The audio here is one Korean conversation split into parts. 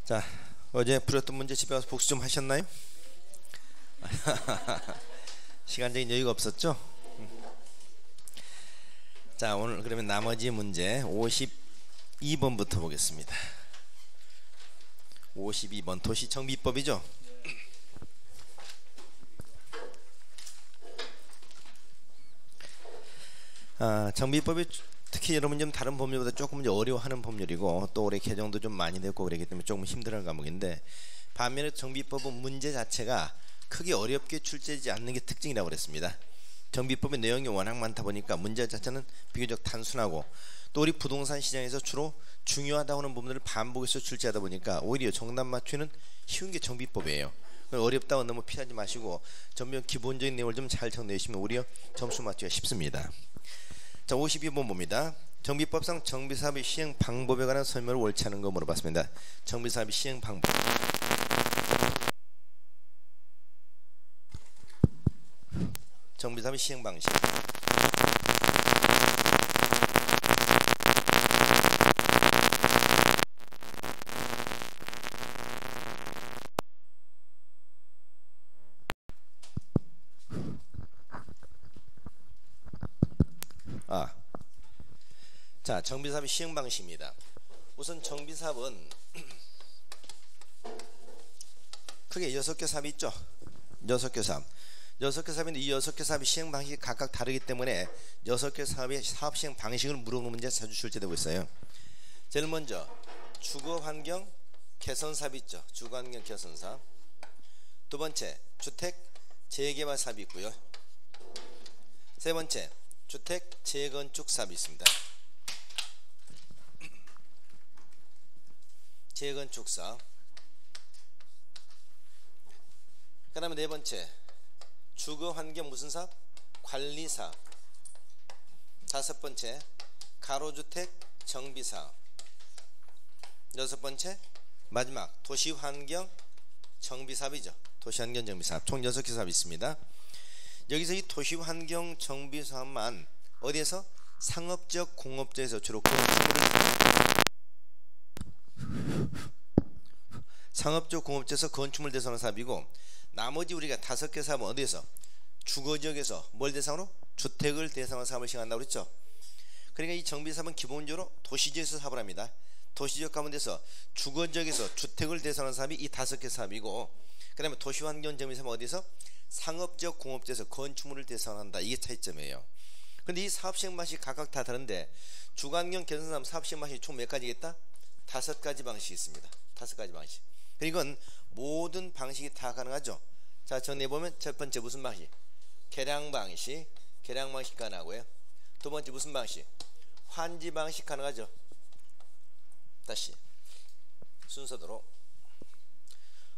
자, 어제 풀었던 문제 집에 와서 복수 좀 하셨나요? 시간적인 여유가 없었죠? 자, 오늘 그러면 나머지 문제 52번부터 보겠습니다. 52번 도시정비법이죠? 정비법이 특히 여러분 좀 다른 법률보다 조금 어려워하는 법률이고 또 올해 개정도 좀 많이 됐고 그렇기 때문에 조금 힘들어하는 과목인데, 반면에 정비법은 문제 자체가 크게 어렵게 출제되지 않는 게 특징이라고 그랬습니다. 정비법의 내용이 워낙 많다 보니까 문제 자체는 비교적 단순하고, 또 우리 부동산 시장에서 주로 중요하다고 하는 부분들을 반복해서 출제하다 보니까 오히려 정답 맞추기는 쉬운 게 정비법이에요. 어렵다고 너무 피하지 마시고 전면 기본적인 내용을 좀 잘 정리하시면 오히려 점수 맞추기가 쉽습니다. 자, 52번 봅니다. 정비법상 정비사업의 시행 방법에 관한 설명을 옳지 않은 거 물어봤습니다. 정비사업의 시행 방법. 정비사업의 시행 방식. 자, 정비사업의 시행 방식입니다. 우선 정비사업은 크게 6개 사업이 있죠. 6개 사업. 6개 사업인데 이 6개 사업의 시행 방식이 각각 다르기 때문에 6개 사업의 사업 시행 방식을 물어보는 문제가 자주 출제되고 있어요. 제일 먼저 주거환경 개선 사업이 있죠. 주거환경 개선 사업. 두 번째 주택 재개발 사업이 있고요. 세 번째 주택 재건축 사업이 있습니다. 재건축 사업. 그 다음에 네 번째 주거환경 무슨 사업? 관리사업. 다섯 번째 가로주택 정비사업. 여섯 번째 마지막 도시환경 정비사업이죠. 도시환경 정비사업. 총 6개 사업이 있습니다. 여기서 이 도시환경 정비사업만 어디에서? 상업적 공업지에서 주로 상업적 공업지에서 건축물 대상으로 사업이고, 나머지 우리가 5개 사업은 어디에서? 주거지역에서 뭘 대상으로? 주택을 대상으로 사업을 시행한다고 그랬죠. 그러니까 이 정비사업은 기본적으로 도시지역에서 사업을 합니다. 도시지역 가운데서 주거지역에서 주택을 대상으로 사업이 이 5개 사업이고, 그 다음에 도시환경 정비사업은 어디서? 상업적 공업지에서 건축물을 대상으로 한다. 이게 차이점이에요. 근데 이 사업 시행 방식이 각각 다 다른데, 주거환경 개선 사업 사업 시행 방식이 총 몇 가지겠다? 5가지 방식이 있습니다. 5가지 방식. 이건 모든 방식이 다 가능하죠. 자, 정리해보면 첫 번째 무슨 방식? 계량 방식. 계량 방식 가능하고요. 두 번째 무슨 방식? 환지 방식 가능하죠. 다시 순서대로.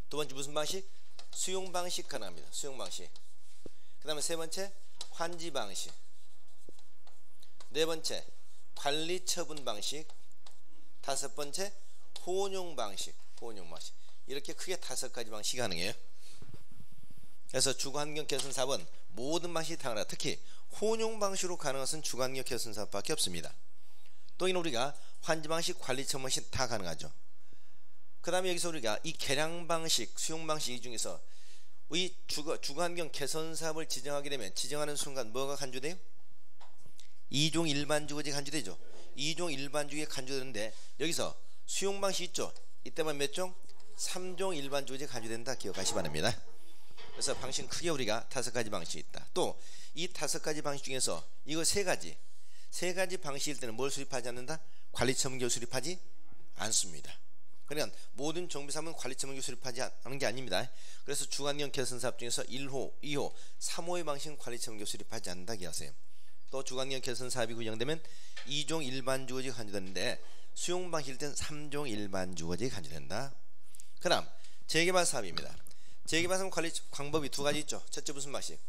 두 번째 무슨 방식? 수용 방식 가능합니다. 수용 방식. 그 다음에 세 번째 환지 방식. 네 번째 관리 처분 방식. 다섯 번째 혼용 방식. 혼용 방식. 이렇게 크게 5가지 방식이 가능해요. 그래서 주거환경 개선 사업은 모든 방식이 다 가능하다. 특히 혼용 방식으로 가능한 것은 주거환경 개선 사업밖에 없습니다. 또 이는 우리가 환지 방식, 관리 처분 방식 다 가능하죠. 그 다음에 여기서 우리가 이 계량 방식, 수용 방식 이 중에서 이 주거환경 개선 사업을 지정하게 되면 지정하는 순간 뭐가 간주돼요? 2종 일반 주거지가 간주되죠. 2종 일반 주거지가 간주되는데 여기서 수용 방식 있죠. 이때만 몇 종? 3종 일반 주거지가 간주된다. 기억하시 바랍니다. 그래서 방식은 크게 우리가 5가지 방식이 있다. 또 이 5가지 방식 중에서 이거 세 가지 방식일 때는 뭘 수립하지 않는다? 관리처분기를 수립하지 않습니다. 그러니까 모든 정비사업은 관리처분기를 수립하지 않는 게 아닙니다. 그래서 주거환경 개선 사업 중에서 1호, 2호, 3호의 방식은 관리처분기를 수립하지 않는다 기억하세요. 또 주거환경 개선 사업이 구성되면 2종 일반 주거지가 간주되는데 수용 방식일 때는 3종 일반 주거지가 간주된다. 그 다음 재개발 사업입니다. 재개발 사업 관리 방법이 2가지 있죠. 첫째 무슨 방식?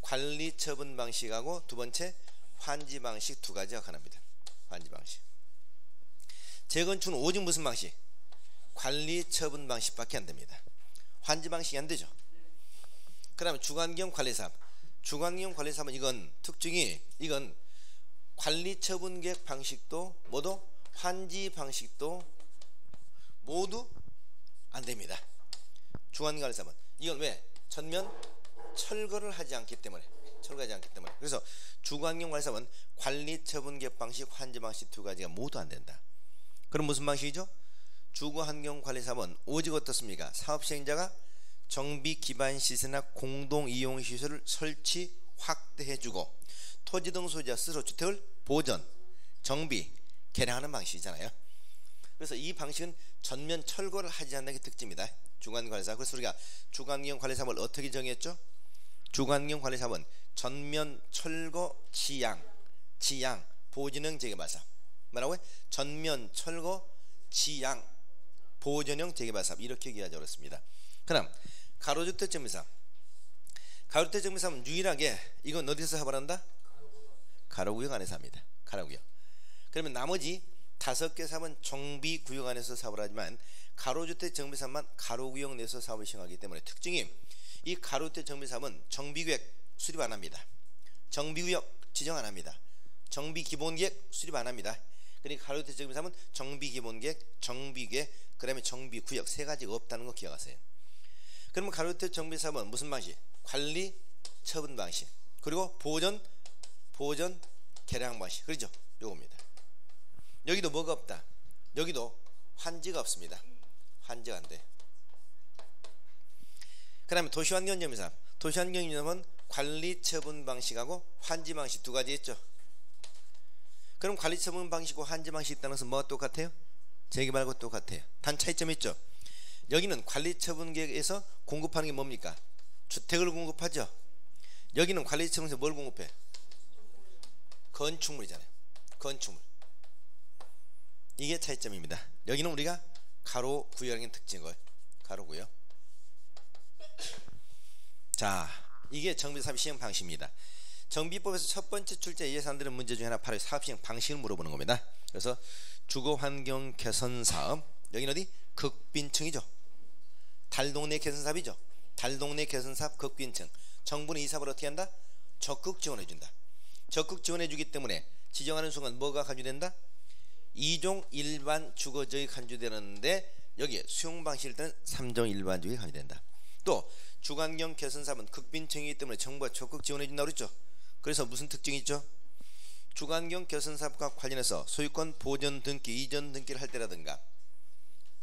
관리 처분 방식하고 두 번째 환지 방식 2가지가 가능합니다. 환지 방식. 재건축은 오직 무슨 방식? 관리 처분 방식밖에 안 됩니다. 환지 방식이 안 되죠. 그 다음에 주거환경 관리 사업. 주거환경 관리 사업은 이건 특징이 이건 관리 처분 계획 방식도 모두 환지 방식도 모두 안 됩니다. 주관관리사업은 이건 왜? 전면 철거를 하지 않기 때문에. 그래서 주관경관리사업은 관리처분계획 방식, 환지 방식 두 가지가 모두 안 된다. 그럼 무슨 방식이죠? 주거환경관리사업은 오직 어떻습니까? 사업시행자가 정비 기반 시설이나 공동 이용 시설을 설치 확대해주고 토지 등 소유자 스스로 주택을 보전, 정비, 개량하는 방식이잖아요. 그래서 이 방식은 전면 철거를 하지 않는 게 특징입니다. 주관관리사업. 그래서 우리가 주관경관리사업을 어떻게 정했죠? 주관경관리사업은 전면 철거 지양 보전형 재개발사업. 뭐라고요? 전면 철거 지양 보전형 재개발사업 이렇게 얘기하지 어렵습니다. 그럼 가로주택 정비사업. 가로주택 정비사업은 유일하게 이건 어디서 사업을 한다? 가로구역 안에서 합니다. 가로구역. 그러면 나머지 5개 사업은 정비구역 안에서 사업을 하지만 가로주택 정비사업만 가로구역 내에서 사업을 시행하기 때문에 특징이 이 가로주택 정비사업은 정비계획 수립 안 합니다. 정비구역 지정 안 합니다. 정비기본계획 수립 안 합니다. 그러니까 가로주택 정비사업은 정비기본계획, 정비계획, 그 다음에 정비구역 세 가지가 없다는 거 기억하세요. 그러면 가로주택 정비사업은 무슨 방식? 관리 처분 방식, 그리고 보전 개량 방식. 그렇죠? 요겁니다. 여기도 뭐가 없다? 여기도 환지가 없습니다. 환지가 안 돼. 그 다음에 도시환경정비사업. 도시환경정비사업은 관리 처분 방식하고 환지 방식 두 가지 있죠. 그럼 관리 처분 방식과 환지 방식이 있다는 것은 뭐가 똑같아요? 재개발과 똑같아요. 단 차이점이 있죠. 여기는 관리 처분 계획에서 공급하는 게 뭡니까? 주택을 공급하죠. 여기는 관리 처분에서 뭘 공급해? 건축물이잖아요. 건축물. 이게 차이점입니다. 여기는 우리가 가로구역의 특징인 가로구역. 자, 이게 정비사업 시행 방식입니다. 정비법에서 첫 번째 출제 예산들은 문제 중에 하나 바로 사업 시행 방식을 물어보는 겁니다. 그래서 주거환경 개선 사업, 여기는 어디? 극빈층이죠. 달동네 개선 사업이죠. 달동네 개선 사업 극빈층. 정부는 이 사업을 어떻게 한다? 적극 지원해준다. 적극 지원해주기 때문에 지정하는 순간 뭐가 간주된다? 2종 일반 주거지역이 간주되는데 여기에 수용 방식일 때는 3종 일반 주거지역이 간주된다. 또 주거환경 개선 사업은 극빈층이기 때문에 정부가 적극 지원해준다고 그랬죠. 그래서 무슨 특징이 있죠? 주거환경 개선 사업과 관련해서 소유권 보전 등기, 이전 등기를 할 때라든가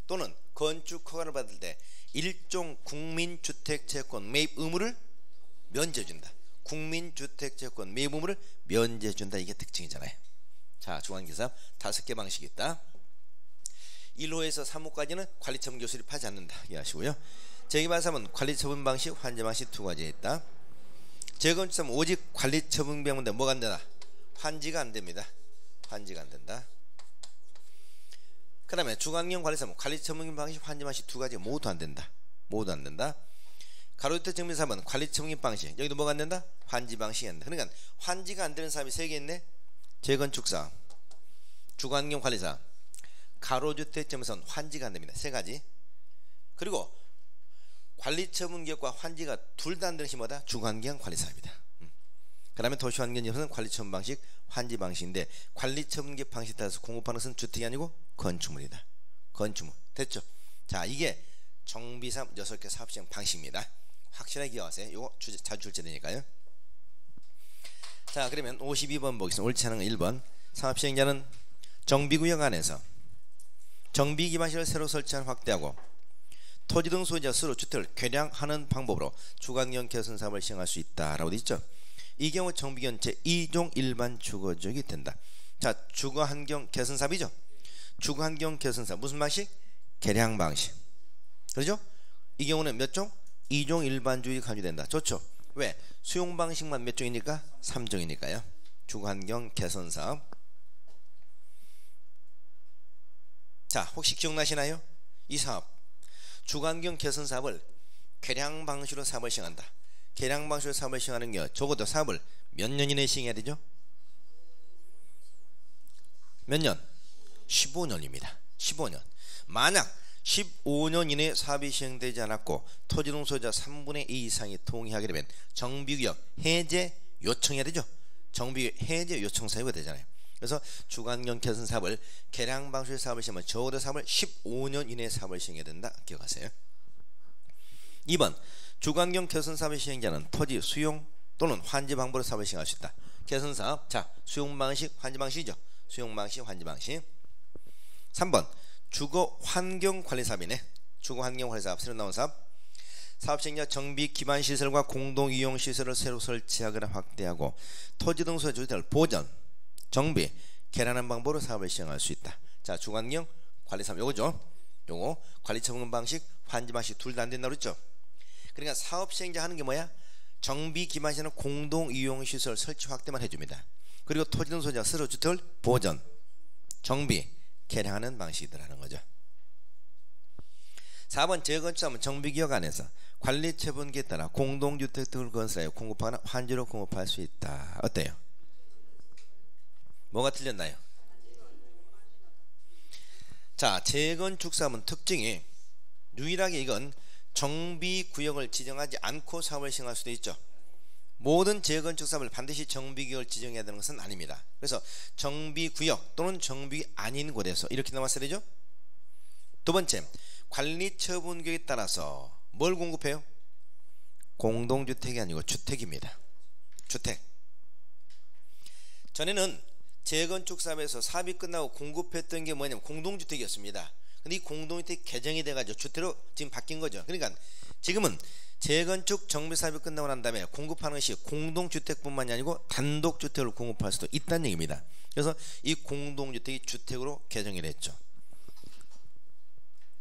또는 건축 허가를 받을 때 일종 국민주택채권 매입 의무를 면제해준다. 국민주택채권 매입 의무를 면제해준다. 이게 특징이잖아요. 자, 주거환경 사업 5개 방식이 있다. 1호에서 3호까지는 관리처분 수립하지 않는다 이해하시고요. 재개발 사업은 관리처분 방식, 환지 방식 두 가지 있다. 재건축 사업은 오직 관리처분 배우는데 뭐가 안 되나? 환지가 안 됩니다. 환지가 안 된다. 그 다음에 주거환경 관리 사업은 관리처분 방식, 환지 방식 두 가지 모두 안 된다. 모두 안 된다. 가로주택 정비 사업은 관리처분 방식, 여기도 뭐가 안 된다? 환지 방식이 안 된다. 그러니까 환지가 안 되는 사업이 3개 있네. 재건축 사업, 주거환경 관리 사업, 가로주택 정비 사업은 환지가 안 됩니다. 3가지. 그리고 관리처분 계획과 환지가 둘 다 안 되는 것이 뭐다? 주거환경 관리 사업이다. 그 다음에 도시환경정비는 관리처분 방식, 환지 방식인데 관리처분 계획 방식에 따라서 공급하는 것은 주택이 아니고 건축물이다. 건축물. 됐죠? 자, 이게 정비사업 6개 사업시행 방식입니다. 확실하게 기억하세요. 이거 자주 출제되니까요. 자, 그러면 52번 보겠습니다. 옳지 않은 건 1번. 사업시행자는 정비구역 안에서 정비기반시설을 새로 설치한 확대하고 토지 등 소유자 스스로 주택을 개량하는 방법으로 주거환경 개선 사업을 시행할 수 있다라고 되어 있죠. 이 경우 정비기간 제2종 일반 주거지역이 된다. 자, 주거환경 개선 사업이죠. 주거환경 개선 사업 무슨 방식? 개량 방식. 그렇죠? 이 경우는 몇 종? 2종 일반주의 간주된다. 좋죠? 왜? 수용 방식만 몇 종이니까? 3종이니까요. 주거환경 개선 사업. 자, 혹시 기억나시나요? 이 사업 주거환경 개선 사업을 개량 방식으로 사업을 시행한다. 개량 방식으로 사업을 시행하는 게 적어도 사업을 몇 년 이내에 시행해야 되죠? 몇 년? 15년입니다. 15년. 만약 15년 이내에 사업이 시행되지 않았고 토지동 소유자 3분의 2 이상이 동의하게 되면 정비구역 해제 요청해야 되죠. 정비구역 해제 요청 사유가 되잖아요. 그래서 주관경 개선 사업을 개량 방식의 사업을 시행하면 적어도 사업을 15년 이내에 사업을 시행해야 된다. 기억하세요. 2번 주관경 개선 사업의 시행자는 토지 수용 또는 환지 방법으로 사업을 시행할 수 있다. 개선 사업, 자 수용 방식, 환지 방식이죠. 수용 방식, 환지 방식. 3번 주거 환경 관리 사업이네. 주거 환경 관리 사업, 새로 나온 사업. 사업 시행자 정비 기반 시설과 공동 이용 시설을 새로 설치하거나 확대하고 토지 등 소유 주택을 보전, 정비, 개량하는 방법으로 사업을 시행할 수 있다. 자 주거 환경 관리 사업 요거죠. 요거 관리 처분 방식, 환지 방식 둘 다 안 된다고 그랬죠. 그러니까 사업 시행자 하는 게 뭐야? 정비 기반 시설은 공동 이용 시설 설치 확대만 해줍니다. 그리고 토지 등 소유자 새로 주택을 보전, 정비, 개량하는 방식이라는 거죠. 4번 재건축하면 정비기업 안에서 관리 처분기에 따라 공동주택 등을 건설하여 공급하거나 환지로 공급할 수 있다. 어때요? 뭐가 틀렸나요? 자 재건축 사업은 특징이 유일하게 이건 정비구역을 지정하지 않고 사업을 시행할 수도 있죠. 모든 재건축 사업을 반드시 정비구역을 지정해야 되는 것은 아닙니다. 그래서 정비구역 또는 정비 아닌 곳에서 이렇게 나왔어야 되죠. 두 번째 관리처분구역에 따라서 뭘 공급해요? 공동주택이 아니고 주택입니다. 주택. 전에는 재건축 사업에서 사업이 끝나고 공급했던 게 뭐냐면 공동주택이었습니다. 근데 이 공동주택 개정이 돼가지고 주택으로 지금 바뀐 거죠. 그러니까 지금은 재건축 정비 사업이 끝나고 난 다음에 공급하는 것이 공동주택뿐만이 아니고 단독주택을 공급할 수도 있다는 얘기입니다. 그래서 이 공동주택이 주택으로 개정이 됐죠.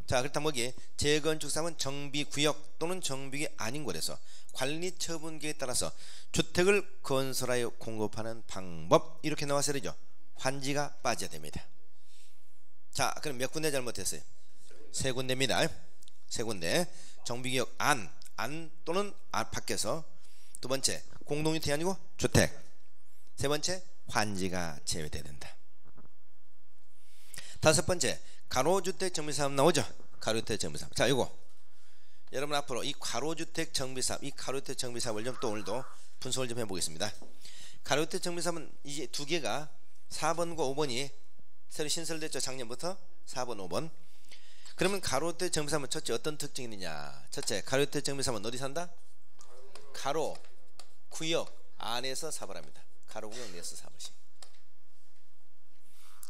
자 그렇다면 여기에 재건축 사업은 정비구역 또는 정비구역이 아닌 곳에서 관리처분기에 따라서 주택을 건설하여 공급하는 방법 이렇게 나왔어야 되죠. 환지가 빠져야 됩니다. 자 그럼 몇 군데 잘못했어요? 세 군데입니다. 세 군데. 정비구역 안 또는 밖에서. 두 번째 공동주택이 아니고 주택. 세 번째 환지가 제외돼야 된다. 다섯 번째 가로주택 정비사업 나오죠. 가로주택 정비사업. 자 이거 여러분 앞으로 이 가로주택 정비사업, 이 가로주택 정비사업을 좀 또 오늘도 분석을 좀 해보겠습니다. 가로주택 정비사업은 이제 두 개가 4번과 5번이 새로 신설됐죠. 작년부터 4번 5번. 그러면 가로주택 정비사업은 첫째 어떤 특징이 있느냐. 첫째 가로주택 정비사업은 어디 산다? 가로 구역 안에서 사업을 합니다. 가로 구역 내에서 사업을 시.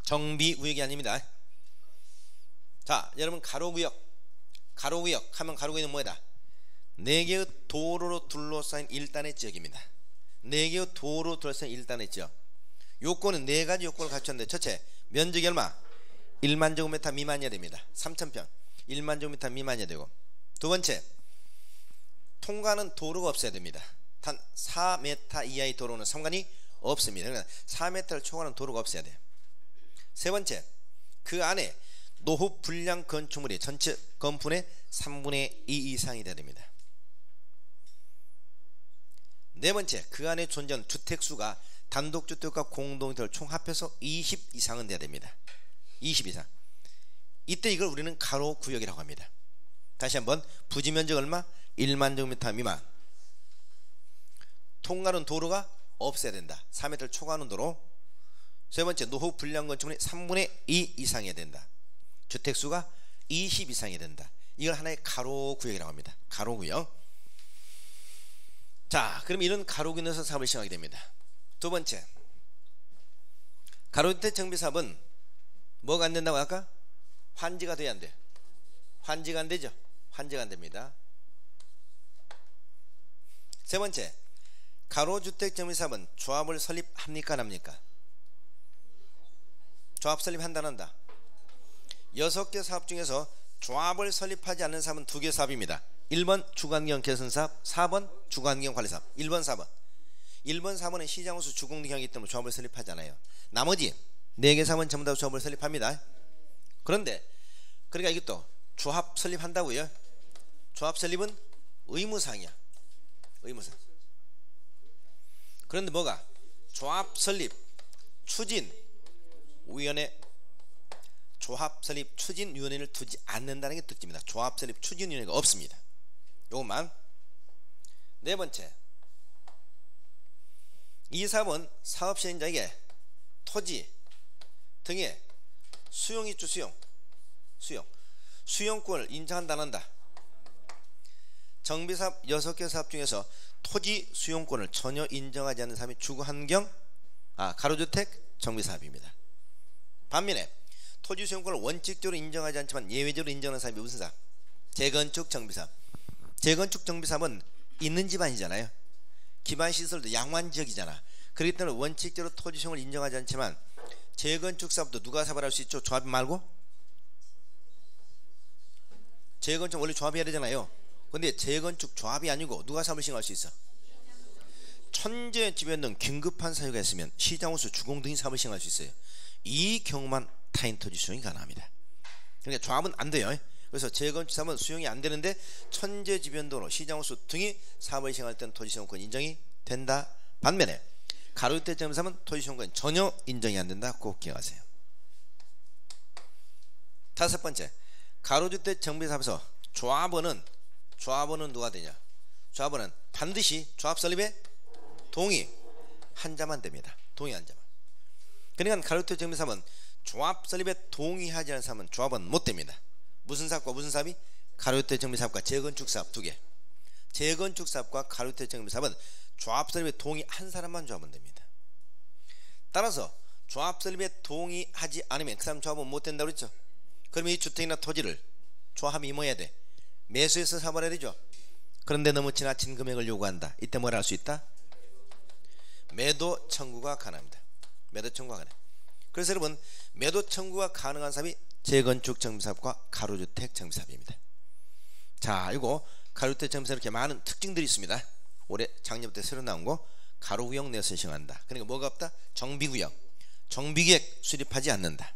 정비구역이 아닙니다. 자 여러분 가로구역 하면 가로구역은 뭐다? 4개의 도로로 둘러싸인 일단의 지역입니다. 4개의 도로로 둘러싸인 일단의 지역. 요건은 4가지 요건을 갖췄는데 첫째 면적이 얼마? 1만 제곱미터 미만이어야 됩니다. 3,000평 1만 제곱미터 미만이어야 되고, 두 번째 통과하는 도로가 없어야 됩니다. 단 4m 이하의 도로는 상관이 없습니다. 그러니까 4m를 초과하는 도로가 없어야 돼요. 세 번째 그 안에 노후 불량 건축물이 전체 건물의 3분의 2 이상이 돼야 됩니다. 네 번째 그 안에 존재하는 주택수가 단독주택과 공동주택을 총 합해서 20 이상은 돼야 됩니다. 20 이상. 이때 이걸 우리는 가로구역이라고 합니다. 다시 한번 부지면적 얼마? 1만 제곱미터 미만. 통과하는 도로가 없어야 된다. 4m를 초과하는 도로. 세 번째 노후 불량 건축물이 3분의 2 이상이어야 된다. 주택수가 20 이상이 된다. 이걸 하나의 가로구역이라고 합니다. 가로구역. 자 그럼 이런 가로구역에서 사업을 시행하게 됩니다. 두 번째 가로주택 정비사업은 뭐가 안 된다고 아까? 환지가 돼야 안 돼. 환지가 안 되죠. 환지가 안 됩니다. 세 번째 가로주택 정비사업은 조합을 설립합니까 안 합니까? 조합 설립한다 안 한다? 6개 사업 중에서 조합을 설립하지 않는 사업은 2개 사업입니다. 1번 주거환경 개선사업, 4번 주거환경 관리사업. 1번 4번 4번은 시장호수 주공등이기 때문에 조합을 설립하잖아요. 나머지 4개 사업은 전부 다 조합을 설립합니다. 그런데 그러니까 이것도 조합 설립한다고요? 조합 설립은 의무사항이야. 의무사항. 그런데 뭐가? 조합 설립 추진위원회, 조합 설립 추진위원회를 두지 않는다는 게 특징입니다. 조합 설립 추진위원회가 없습니다. 요것만. 네 번째 이 사업은 사업 시행자에게 토지, 등의 수용 있죠. 수용권을 인정한다 안 한다. 정비사업 6개 사업 중에서 토지 수용권을 전혀 인정하지 않는 사업이 주거환경 가로주택 정비사업입니다. 반면에 토지 수용권을 원칙적으로 인정하지 않지만 예외적으로 인정하는 사업이 무슨 사업? 재건축 정비사업. 재건축 정비사업은 있는 집 아니잖아요. 기반시설도 양완지역이잖아. 그렇기 때문에 원칙적으로 토지 수용을 인정하지 않지만 재건축 사업도 누가 사업을 할 수 있죠? 조합 말고? 재건축 원래 조합이 해야 되잖아요. 근데 재건축 조합이 아니고 누가 사업을 시행할 수 있어? 천재 집행 등 긴급한 사유가 있으면 시장호수 주공 등이 사업을 시행할 수 있어요. 이 경우만 타인 토지 수용이 가능합니다. 그러니까 조합은 안 돼요. 그래서 재건축 사업은 수용이 안 되는데 천재 지변도로 시장호수 등이 사업을 시행할 때는 토지 수용권 인정이 된다. 반면에 가로주택 정비사업은 토지 수용권 전혀 인정이 안 된다. 꼭 기억하세요. 다섯 번째, 가로주택 정비사업에서 조합원은 누가 되냐? 조합원은 반드시 조합 설립에 동의 한 자만 됩니다. 동의 한 자만. 그러니까 가로주택 정비사업은 조합 설립에 동의하지 않은 사람은 조합원 못 됩니다. 무슨 사업과 무슨 사업이? 가로주택 정비사업과 재건축 사업 두 개. 재건축 사업과 가로주택 정비사업은 조합 설립에 동의한 사람만 조합원 됩니다. 따라서 조합 설립에 동의하지 않으면 그 사람 조합원 못 된다고 그랬죠. 그러면 이 주택이나 토지를 조합이 뭐 해야 돼? 매수해서 사업을 해야 되죠. 그런데 너무 지나친 금액을 요구한다. 이때 뭘 할 수 있다? 매도 청구가 가능합니다. 매도 청구가 가능. 그래서 여러분, 매도 청구가 가능한 사업이 재건축 정비사업과 가로주택 정비사업입니다. 자, 이거 가로주택 정비사업 이렇게 많은 특징들이 있습니다. 올해 작년부터 새로 나온 거 가로구역 내에서 시행한다. 그러니까 뭐가 없다? 정비구역, 정비계획 수립하지 않는다.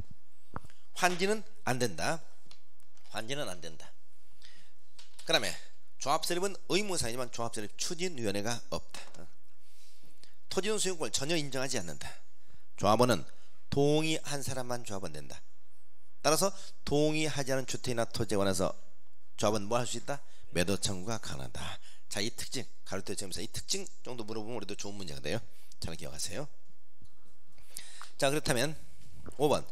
환지는 안 된다. 환지는 안 된다. 그 다음에 조합설립은 의무사항이지만 조합설립 추진위원회가 없다. 토지는 수용권을 전혀 인정하지 않는다. 조합원은 동의한 사람만 조합원 된다. 따라서 동의하지 않은 주택이나 토지에 관해서 조합은 뭐 할 수 있다? 매도 청구가 가능하다. 자, 이 특징, 가로주택 정비사업 이 특징 정도 물어보면 우리도 좋은 문제가 돼요. 잘 기억하세요. 자, 그렇다면 5번,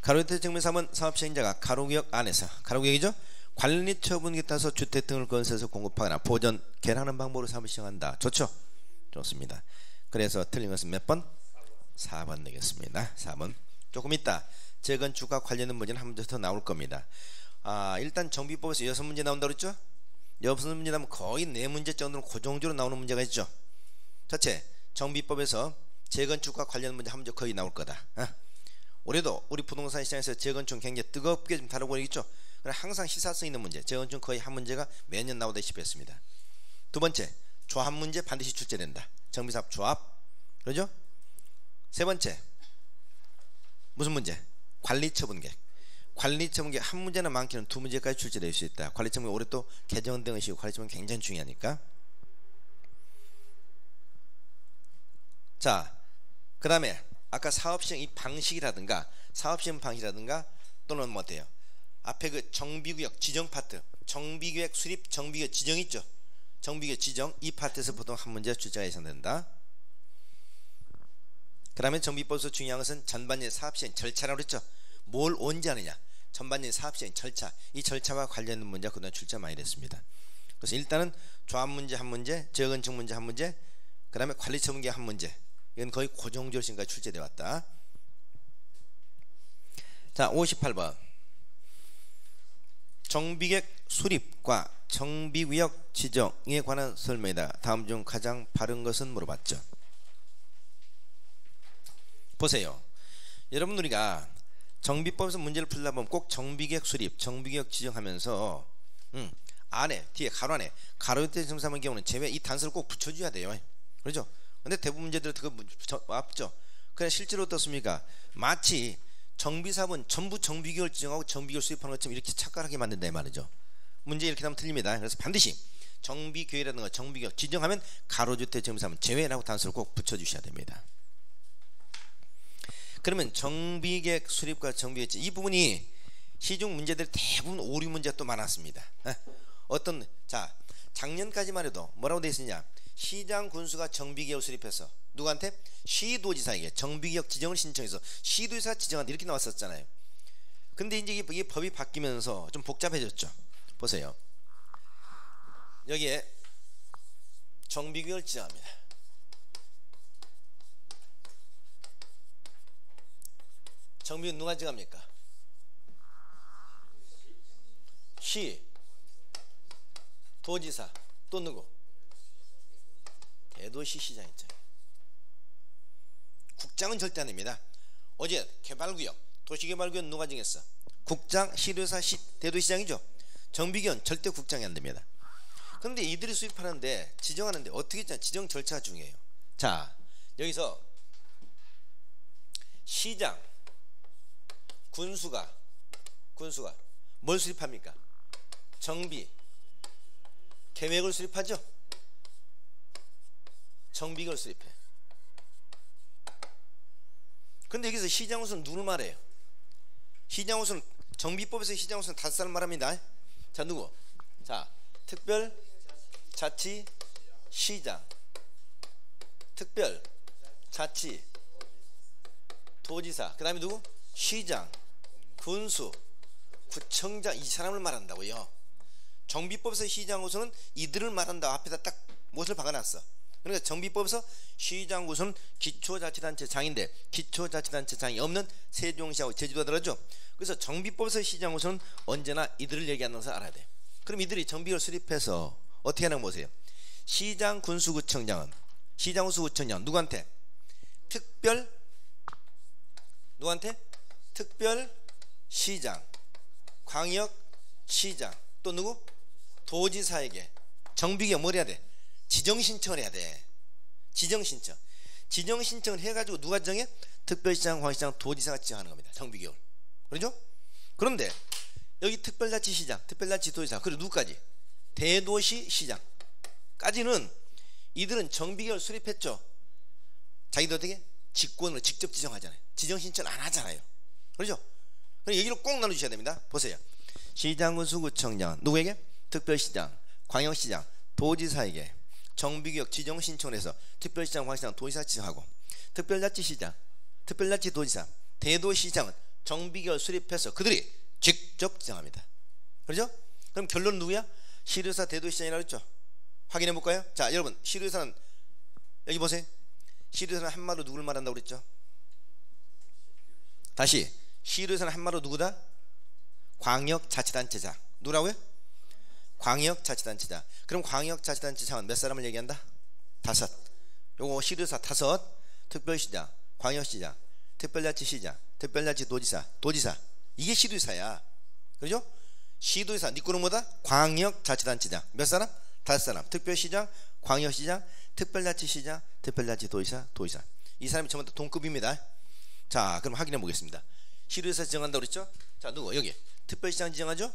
가로주택 정비사업은 사업시행자가 가로구역 안에서, 가로구역이죠? 관리 처분에 따라서 주택 등을 건설해서 공급하거나 보전, 개량하는 방법으로 사업을 시행한다. 좋죠? 좋습니다. 그래서 틀린 것은 몇 번? 4번 되겠습니다. 4번. 조금 있다 재건축과 관련된 문제는 한 문제 더 나올 겁니다. 일단 정비법에서 6문제 나온다고 그랬죠? 6문제 나오면 거의 4문제 정도는 고정적으로 나오는 문제가 있죠. 첫째, 정비법에서 재건축과 관련 문제 한 문제 거의 나올 거다. 올해도 우리 부동산 시장에서 재건축 굉장히 뜨겁게 좀 다루고 있죠. 그러나 항상 시사성 있는 문제, 재건축 거의 한 문제가 매년 나오다시피 했습니다. 두 번째, 조합 문제 반드시 출제된다. 정비사업 조합, 그러죠? 세 번째, 무슨 문제? 관리처분계획. 관리처분계획 한 문제나 많게는 2문제까지 출제될 수 있다. 관리처분계획 올해 또 개정된 것이고 관리처분 굉장히 중요하니까. 자, 그 다음에 아까 사업시행 이 방식이라든가 사업시행 방식이라든가 또는 뭐 어때요? 앞에 그 정비구역 지정 파트, 정비계획 수립, 정비계획 지정 있죠? 정비계획 지정 이 파트에서 보통 한 문제 출제가 예상된다. 그 다음에 정비법에서 중요한 것은 전반적인 사업시행 절차라고 그랬죠. 뭘 언제 하느냐, 전반적인 사업시행 절차, 이 절차와 관련된 문제가 그동안 출제 많이 됐습니다. 그래서 일단은 조합 문제 한 문제, 재건축 문제 한 문제, 그 다음에 관리처분계획 한 문제, 이건 거의 고정적으로 지금까지 출제되어 왔다. 자, 58번 정비계획 수립과 정비구역 지정에 관한 설명이다. 다음 중 가장 바른 것은 물어봤죠. 보세요. 여러분, 우리가 정비법에서 문제를 풀다 보면 꼭 정비계획 수립, 정비구역 지정하면서 안에, 뒤에 가로 안에 가로주택 정비사업의 경우는 제외 이 단서를 꼭 붙여줘야 돼요. 그렇죠? 근데 대부분 문제들은 그거 없죠. 그래 실제로 어떻습니까? 마치 정비사업은 전부 정비구역을 지정하고 정비구역을 수립하는 것처럼 이렇게 착각하게 만든다 이 말이죠. 문제 이렇게 나오면 틀립니다. 그래서 반드시 정비계획이라든가 정비구역 지정하면 가로주택 정비사업은 제외라고 단서를 꼭 붙여주셔야 됩니다. 그러면 정비계획 수립과 정비계획 이 부분이 시중 문제들 대부분 오류 문제가 또 많았습니다. 자, 작년까지만 해도 뭐라고 되어 있느냐, 시장 군수가 정비계획을 수립해서 누구한테? 시도지사에게 정비구역 지정을 신청해서 시도지사 지정한다 이렇게 나왔었잖아요. 근데 이제 이게 법이 바뀌면서 좀 복잡해졌죠. 보세요. 여기에 정비구역을 지정합니다. 정비구역 누가 지정합니까? 시, 도지사, 또 누구? 대도시 시장 있죠. 국장은 절대 아닙니다. 어제 개발구역, 도시개발구역 누가 정했어? 국장, 시도지사, 대도시장이죠. 정비구역은 절대 국장이 안 됩니다. 그런데 이들이 수립하는데 지정하는데 어떻게 지정 절차가 중요해요. 자, 여기서 시장, 군수가 뭘 수립합니까? 정비, 계획을 수립하죠. 정비를 수립해. 근데 여기서 시장우선 누구를 말해요? 시장우선 정비법에서 시장우선 5사람 말합니다. 자, 누구? 자, 특별자치시장, 특별자치 도지사, 그 다음에 누구? 시장, 군수, 구청장, 이 사람을 말한다고요. 정비법에서 시장우선은 이들을 말한다. 앞에다 딱 무엇을 박아놨어. 그러니까 정비법에서 시장구선은 기초자치단체장인데 기초자치단체장이 없는 세종시하고 제주도가 들어죠. 그래서 정비법에서 시장구선은 언제나 이들을 얘기하는 것을 알아야 돼. 그럼 이들이 정비를 수립해서 어떻게 하는 거 보세요. 시장, 군수, 구청장은 시장군수구청장 누구한테? 특별시장, 광역시장, 또 누구? 도지사에게 정비구역 뭘 해야 돼? 지정신청을 해야 돼. 지정신청을 해가지고 누가 정해? 특별시장, 광역시장, 도지사가 지정하는 겁니다. 정비구역을. 그렇죠? 그런데 여기 특별자치시장, 특별자치도지사, 그리고 누구까지? 대도시시장까지는 이들은 정비구역을 수립했죠. 자기들 어떻게? 직권으로 직접 지정하잖아요. 지정신청 안 하잖아요. 그렇죠? 그럼 얘기를 꼭 나눠주셔야 됩니다. 보세요. 시장군수구청장 누구에게? 특별시장, 광역시장, 도지사에게 정비구역 지정 신청을 해서 특별시장, 광역시장, 도지사 지정하고 특별자치시장, 특별자치도지사, 대도시장은 정비구역을 수립해서 그들이 직접 지정합니다. 그렇죠? 그럼 결론은 누구야? 시도지사, 대도시장이라고 했죠. 확인해 볼까요? 자, 여러분, 시도지사는 여기 보세요. 시도지사는 한마디로 누구를 말한다고 그랬죠? 다시, 시도지사는 한마디로 누구다? 광역자치단체장. 누구라고요? 광역자치단체장. 그럼 광역자치단체장은 몇 사람을 얘기한다? 5. 요거 시도지사 5, 특별시장, 광역시장, 특별자치시장, 특별자치도지사, 도지사. 이게 시도지사야. 그렇죠? 시도지사 니 거는 뭐다? 광역자치단체장. 몇 사람? 5사람. 특별시장, 광역시장, 특별자치시장, 특별자치도지사, 도지사. 이 사람이 전부 다 동급입니다. 자, 그럼 확인해 보겠습니다. 시도지사 지정한다고 그랬죠? 자, 누구? 여기 특별시장 지정하죠?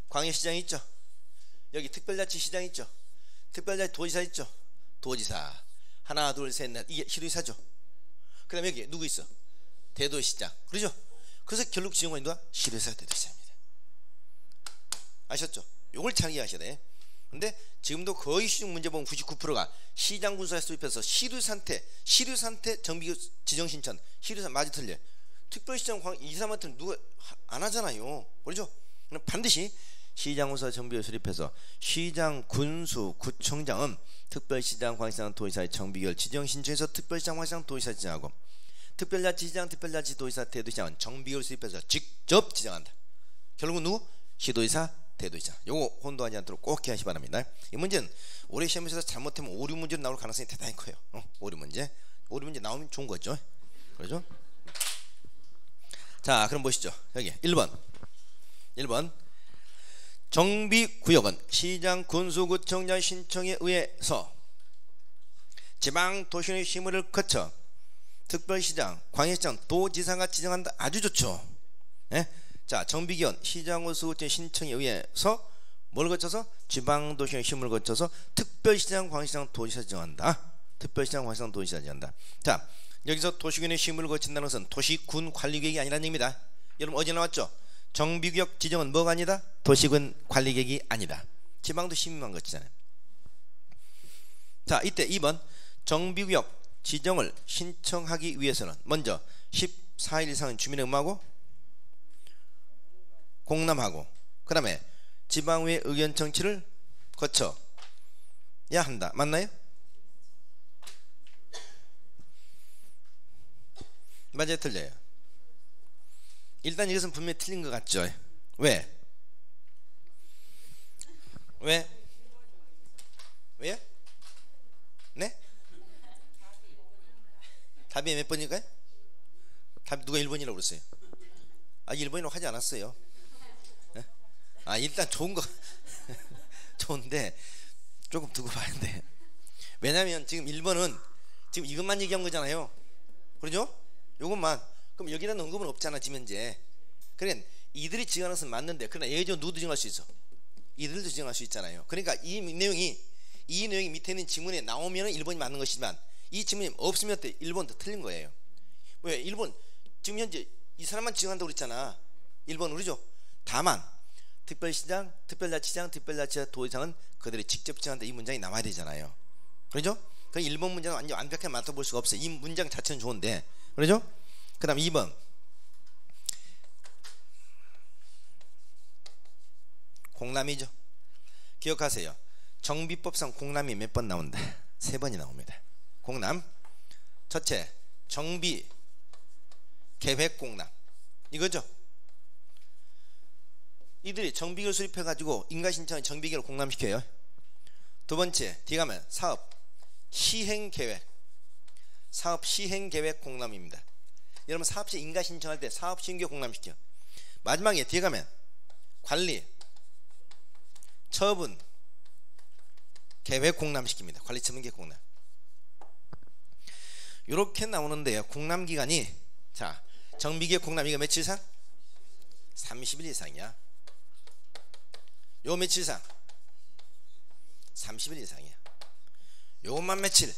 광역시장 있죠? 여기 특별자치시장 있죠? 특별자치도지사 있죠? 도지사. 하나, 둘, 셋, 넷. 이게 시도지사죠? 그 다음에 여기 누구 있어? 대도시장. 그러죠? 그래서 결국 지정관이 누가? 시도지사, 대도시장입니다. 아셨죠? 요걸 잘 이해하셔야 돼. 근데 지금도 거의 시중 문제 보면 99%가 시장 군수에 수립해서 시도지사한테 정비구역 지정 신청. 시도지사 맞아 틀려? 특별시장 이 사람한테는 누가 안 하잖아요. 그렇죠? 반드시 시장군수 정비구역 수립해서 시장, 군수, 구청장은 특별시장, 광역시장, 도지사의 정비구역 지정 신청해서 특별시장, 광역시장, 도지사 지정하고 특별자치시장, 특별자치도지사, 대도시장은 정비구역 수립해서 직접 지정한다. 결국은 누구? 시도지사, 대도시장. 요거 혼동하지 않도록 꼭 기억하시기 바랍니다. 이 문제는 올해 시험에서 잘못하면 오류 문제로 나올 가능성이 대단히 커요. 오류 문제 나오면 좋은 거죠. 그렇죠? 자, 그럼 보시죠. 여기 1번 정비구역은 시장, 군수, 구청장 신청에 의해서 지방도시의 심의를 거쳐 특별시장, 광역시장, 도지사가 지정한다. 아주 좋죠. 네? 자, 정비구역은 시장, 군수, 구청장 신청에 의해서 뭘 거쳐서? 지방도시의 심의를 거쳐서 특별시장, 광역시장, 도지사 지정한다. 특별시장, 광역시장, 도지사 지정한다. 자, 여기서 도시군의 심의를 거친다는 것은 도시군 관리계획이 아니라는 얘기입니다. 여러분 어제 나왔죠? 정비구역 지정은 뭐가 아니다? 도시군 관리계획이 아니다. 지방도 심의만 거치잖아요. 자, 이때 2번 정비구역 지정을 신청하기 위해서는 먼저 14일 이상은 주민의 음하고 공람하고 그 다음에 지방의회 의견 청취를 거쳐야 한다. 맞나요? 맞아요? 틀려요? 일단 이것은 분명히 틀린 것 같죠? 왜? 왜? 왜? 네? 답이 몇 번일까요? 답 누가 1번이라고 그랬어요? 아 1번이라고 하지 않았어요. 네? 아 일단 좋은 거 좋은데 조금 두고 봐야 돼. 왜냐면 지금 1번은 지금 이것만 얘기한 거잖아요. 그러죠? 요것만. 그럼 여기는 언급은 없잖아 지금 현재. 그러니까 이들이 지정하는 것은 맞는데 그러나 예전 누구도 지정할 수 있어? 이들도 지정할 수 있잖아요. 그러니까 이 내용이 밑에 있는 지문에 나오면 1번이 맞는 것이지만 이 지문이 없으면 1번도 틀린 거예요. 왜? 1번 지금 현재 이 사람만 지정한다고 그랬잖아. 1번 그러죠? 다만 특별시장, 특별자치장, 특별자치자 도의장은 그들이 직접 지정한다 이 문장이 나와야 되잖아요. 그렇죠? 그 1번 문장은 완전 완벽하게 맡아볼 수가 없어요. 이 문장 자체는 좋은데 그렇죠? 그 다음 2번 공람이죠. 기억하세요. 정비법상 공람이 몇 번 나온다? 3번이 나옵니다. 공람 첫째 정비 계획 공람 이거죠. 이들이 정비계획을 수립해 가지고 인가신청을 정비계획으로 공람시켜요. 두 번째 뒤에 가면 사업 시행계획 공람입니다. 여러분 사업시 인가신청할 때 사업 시행계획 공람시켜. 마지막에 뒤에 가면 관리 처분 계획 공람시킵니다. 관리 처분 계획 공람 이렇게 나오는데요. 공람기간이 자 정비계획 공람 이거 며칠 이상? 30일 이상이야. 요 며칠 이상? 30일 이상이야. 요것만 며칠?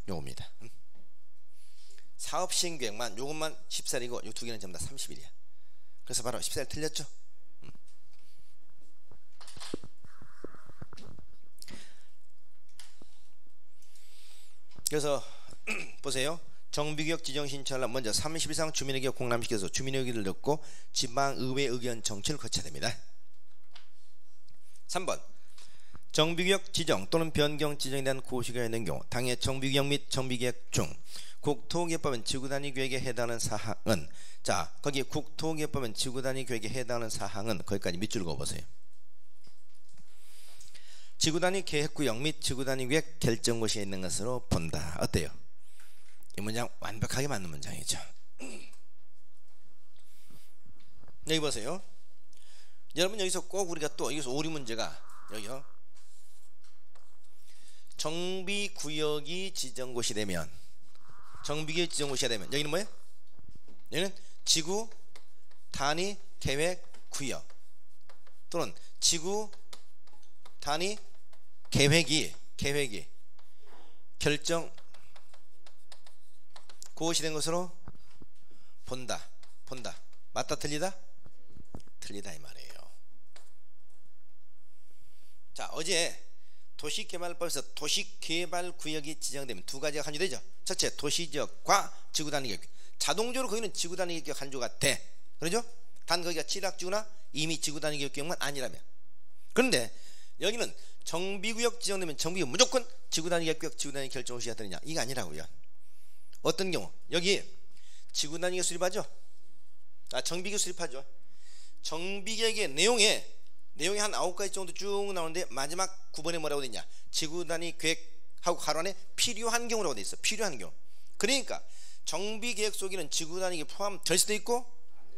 요겁니다. 사업 시행계획만 요것만 14일이고 요 두 개는 전부 다 30일이야. 그래서 바로 14일 틀렸죠? 그래서 보세요. 정비계획 지정 신청을 먼저 30일 이상 주민에게 공람시켜서 주민의 의견을 듣고 지방의회 의견 청취를 거쳐야 됩니다. 3번 정비구역 지정 또는 변경 지정에 대한 고시가 있는 경우 당해 정비구역 및 정비계획 중 국토기획법은 지구단위 계획에 해당하는 사항은 자 거기 국토기획법은 지구단위 계획에 해당하는 사항은 거기까지 밑줄 그어보세요. 지구단위 계획구역 및 지구단위 계획 결정고시에 있는 것으로 본다. 어때요? 이 문장 완벽하게 맞는 문장이죠. 여기 보세요. 여러분 여기서 꼭 우리가 또 여기서 오류 문제가 여기요. 정비구역이 지정고시 되면 정비구역 지정고시가 되면 여기는 뭐예요? 여기는 지구단위 계획구역 또는 지구단위 계획이 결정 고시 된 것으로 본다. 맞다 틀리다? 틀리다 이 말이에요. 자 어제 도시개발법에서 도시개발구역이 지정되면 두 가지가 간주되죠. 첫째 도시지역과 지구단위계획. 자동적으로 거기는 지구단위계획 간주가 돼. 그러죠? 단 거기가 취락지구나 이미 지구단위계획만 아니라면. 그런데 여기는 정비구역 지정되면 정비구역 무조건 지구단위계획 지구단위 결정고시가 되느냐 이게 아니라고요. 어떤 경우 여기 지구단위계획 수립하죠. 정비계획 수립하죠. 정비계획의 내용에 한 9가지 정도 쭉 나오는데 마지막 9번에 뭐라고 되냐 지구단위 계획하고 가로 안에 필요한 경우라고 돼 있어. 필요한 경우. 그러니까 정비계획 속에는 지구단위 계획 포함될 수도 있고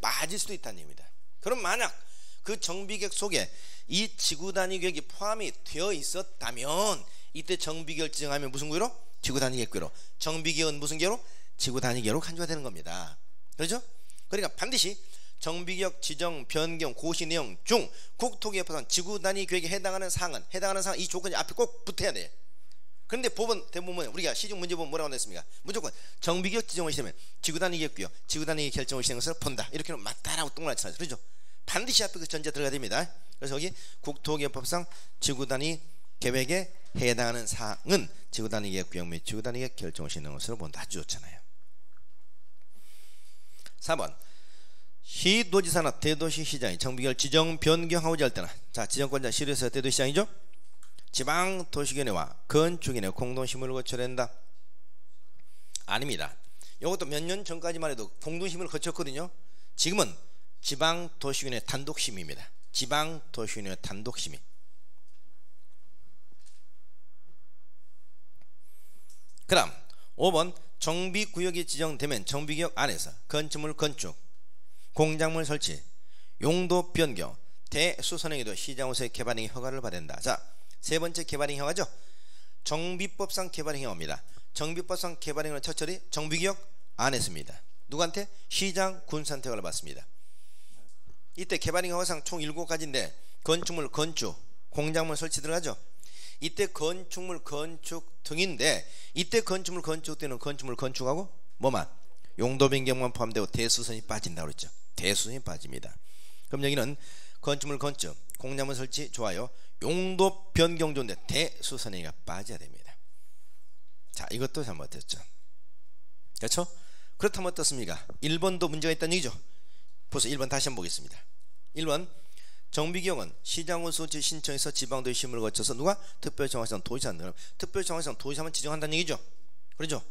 빠질 수도 있다는 얘기입니다. 그럼 만약 그 정비계획 속에 이 지구단위 계획이 포함이 되어 있었다면 이때 정비계획 지정하면 무슨 구역으로? 지구단위 계획구로. 정비계획은 무슨 계획으로? 지구단위 계획으로 간주가 되는 겁니다. 그렇죠? 그러니까 반드시 정비계획 지정 변경 고시 내용 중 국토기획법상 지구단위 계획에 해당하는 사항은 이 조건이 앞에 꼭 붙어야 돼. 그런데 법은 대부분 우리가 시중 문제 보면 뭐라고 냈습니까? 무조건 정비계획 지정을 시되면 지구단위 계획구역 지구단위 결정을 시된 것을 본다. 이렇게는 맞다라고 동그랗게 쳐야죠. 그렇죠? 반드시 앞에 그 전제 들어가야 됩니다. 그래서 여기 국토기획법상 지구단위 계획에 해당하는 사항은 지구단위계획구역 및 지구단위계획 결정을 시행하는 것으로 본다. 아주 좋잖아요. 4번 시도지사나 대도시시장이 정비계획을 지정 변경하고자 할 때는 자 지정권자 시도지사 대도시장이죠. 지방도시위원회와 건축인의 공동심의를 거쳐야 된다. 아닙니다. 이것도 몇 년 전까지만 해도 공동심의를 거쳤거든요. 지금은 지방도시위원회 단독심의입니다. 지방도시위원회 단독심의. 그 다음 5번 정비구역이 지정되면 정비구역 안에서 건축물 건축, 공작물 설치, 용도 변경, 대수선행에도 시장으로서의 개발행위 허가를 받는다. 자, 세 번째 개발행위 허가죠. 정비법상 개발행위 허가입니다. 정비법상 개발행위는 첫처리 정비구역 안에서입니다. 누구한테? 시장, 군수한테 허가를 받습니다. 이때 개발행위 허가상 총 7가지인데 건축물 건축, 공작물 설치 들어가죠. 이때 건축물 건축 등인데 이때 건축물 건축 때는 건축물 건축하고 뭐만? 용도 변경만 포함되고 대수선이 빠진다고 그랬죠. 대수선이 빠집니다. 그럼 여기는 건축물 건축, 공작물 설치 좋아요. 용도 변경 좋은데 대수선행위가 빠져야 됩니다. 자, 이것도 잘못했죠. 그렇죠? 그렇다면 어떻습니까? 1번도 문제가 있다는 얘기죠. 보세요. 1번 다시 한번 보겠습니다. 1번 정비구역은 시장군수지 신청해서 지방도시 심의를 거쳐서 누가? 특별정화시장 도지사는 특별정화시장 도지사만 지정한다는 얘기죠. 그렇죠?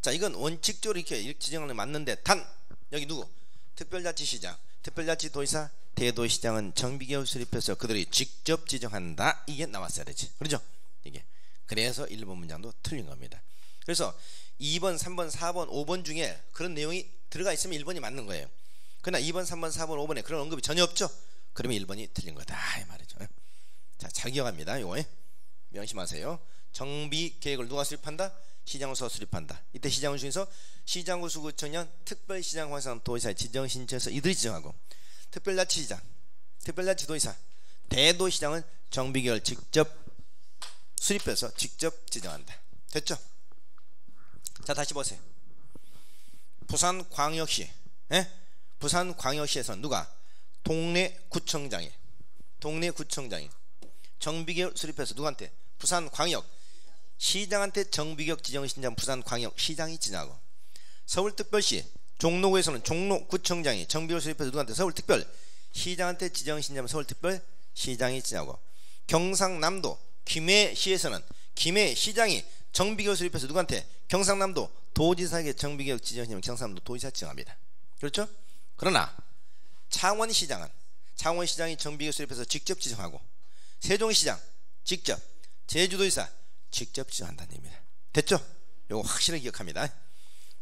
자, 이건 원칙적으로 이렇게 지정하는 게 맞는데 단 여기 누구? 특별자치시장, 특별자치도지사, 대도시장은 정비구역 수립해서 그들이 직접 지정한다. 이게 나왔어야 되지. 그렇죠? 이게 그래서 1번 문장도 틀린 겁니다. 그래서 2번, 3번, 4번, 5번 중에 그런 내용이 들어가 있으면 1번이 맞는 거예요. 그러나 2번, 3번, 4번, 5번에 그런 언급이 전혀 없죠. 그러면 1번이 틀린 거다 이 말이죠. 자, 잘 기억합니다. 요거 명심하세요. 정비계획을 누가 수립한다? 시장군수가 수립한다. 이때 시장군 중에서 시장군수 구청장 특별시장 화상 도지사의 지정 신청해서 이들이 지정하고 특별자치시장, 특별자치도지사, 대도시장은 정비계획을 직접 수립해서 직접 지정한다. 됐죠? 자, 다시 보세요. 부산광역시, 부산광역시에서는 누가? 동래구청장이 정비계획 수립해서 누구한테? 부산광역 시장한테 정비계획 지정 신청 부산광역 시장이 지정하고 서울특별시 종로구에서는 종로구청장이 정비계획 수립해서 누구한테? 서울특별 시장한테 지정 신청 서울특별 시장이 지정하고 경상남도 김해시에서는 김해시장이 정비계획 수립해서 누구한테? 경상남도 도지사에게 정비계획 지정 신청 경상남도 도지사 지정합니다. 그렇죠? 그러나 창원시장이 정비계획 수립해서 직접 지정하고 세종시장 직접, 제주도지사 직접 지정한다는 얘기입니다. 됐죠? 요거 확실히 기억합니다.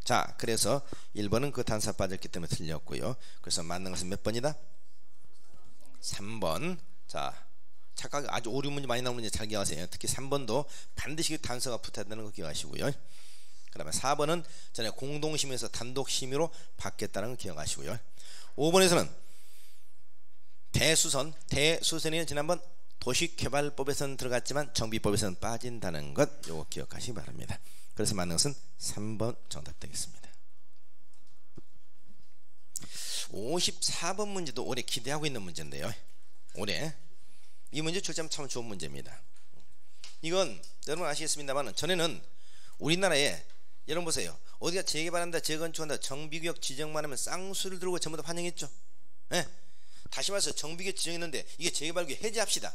자, 그래서 1번은 그 단사 빠졌기 때문에 틀렸고요. 그래서 맞는 것은 몇 번이다? 3번. 자, 착각 아주 오류 문제 많이 나오는 문제 잘 기억하세요. 특히 3번도 반드시 단서가 붙어야 되는 거 기억하시고요. 그 다음에 4번은 전에 공동심의에서 단독심의로 받겠다는 거 기억하시고요. 5번에서는 대수선이 지난번 도시개발법에서는 들어갔지만 정비법에서는 빠진다는 것 요거 기억하시기 바랍니다. 그래서 맞는 것은 3번 정답 되겠습니다. 54번 문제도 올해 기대하고 있는 문제인데요. 올해 이 문제 출제하면 참 좋은 문제입니다. 이건 여러분 아시겠습니다만 전에는 우리나라에 여러분 보세요. 어디가 재개발한다 재건축한다 정비구역 지정만 하면 쌍수를 들고 전부 다 환영했죠. 네? 다시 말해서 정비구역 지정했는데 이게 재개발구역 해제합시다,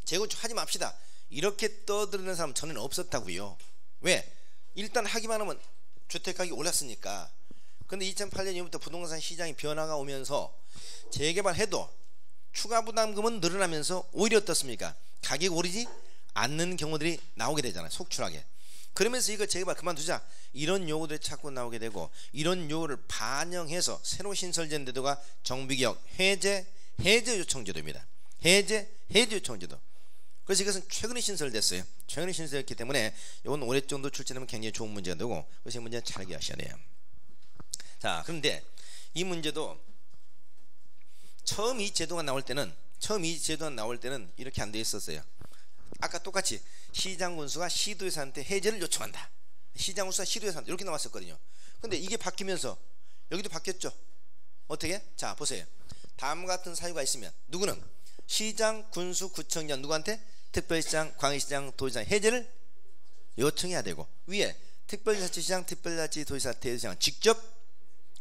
재건축 하지 맙시다 이렇게 떠드는 사람은 전에는 없었다고요. 왜? 일단 하기만 하면 주택가격이 올랐으니까. 근데 2008년 이후부터 부동산 시장이 변화가 오면서 재개발해도 추가 부담금은 늘어나면서 오히려 어떻습니까? 가격이 오르지 않는 경우들이 나오게 되잖아요. 속출하게. 그러면서 이거 재개발 그만두자 이런 요구들이 자꾸 나오게 되고 이런 요구를 반영해서 새로 신설된 제도가 정비구역 해제 요청제도입니다. 해제 요청제도. 그래서 이것은 최근에 신설됐어요. 최근에 신설됐기 때문에 이건 올해 정도 출제되면 굉장히 좋은 문제가 되고 그래서 이 문제는 잘 기억하셔야 돼요. 자, 그런데 이 문제도 처음 이 제도가 나올 때는 이렇게 안 돼 있었어요. 아까 똑같이 시장군수가 시도지사한테 해제를 요청한다. 시장군수가 시도지사한테 이렇게 나왔었거든요. 근데 이게 바뀌면서 여기도 바뀌었죠. 어떻게? 자, 보세요. 다음과 같은 사유가 있으면 누구는? 시장, 군수, 구청장 누구한테? 특별시장, 광역시장, 도지사 해제를 요청해야 되고, 위에 특별자치시장, 특별자치도지사, 대도시장 직접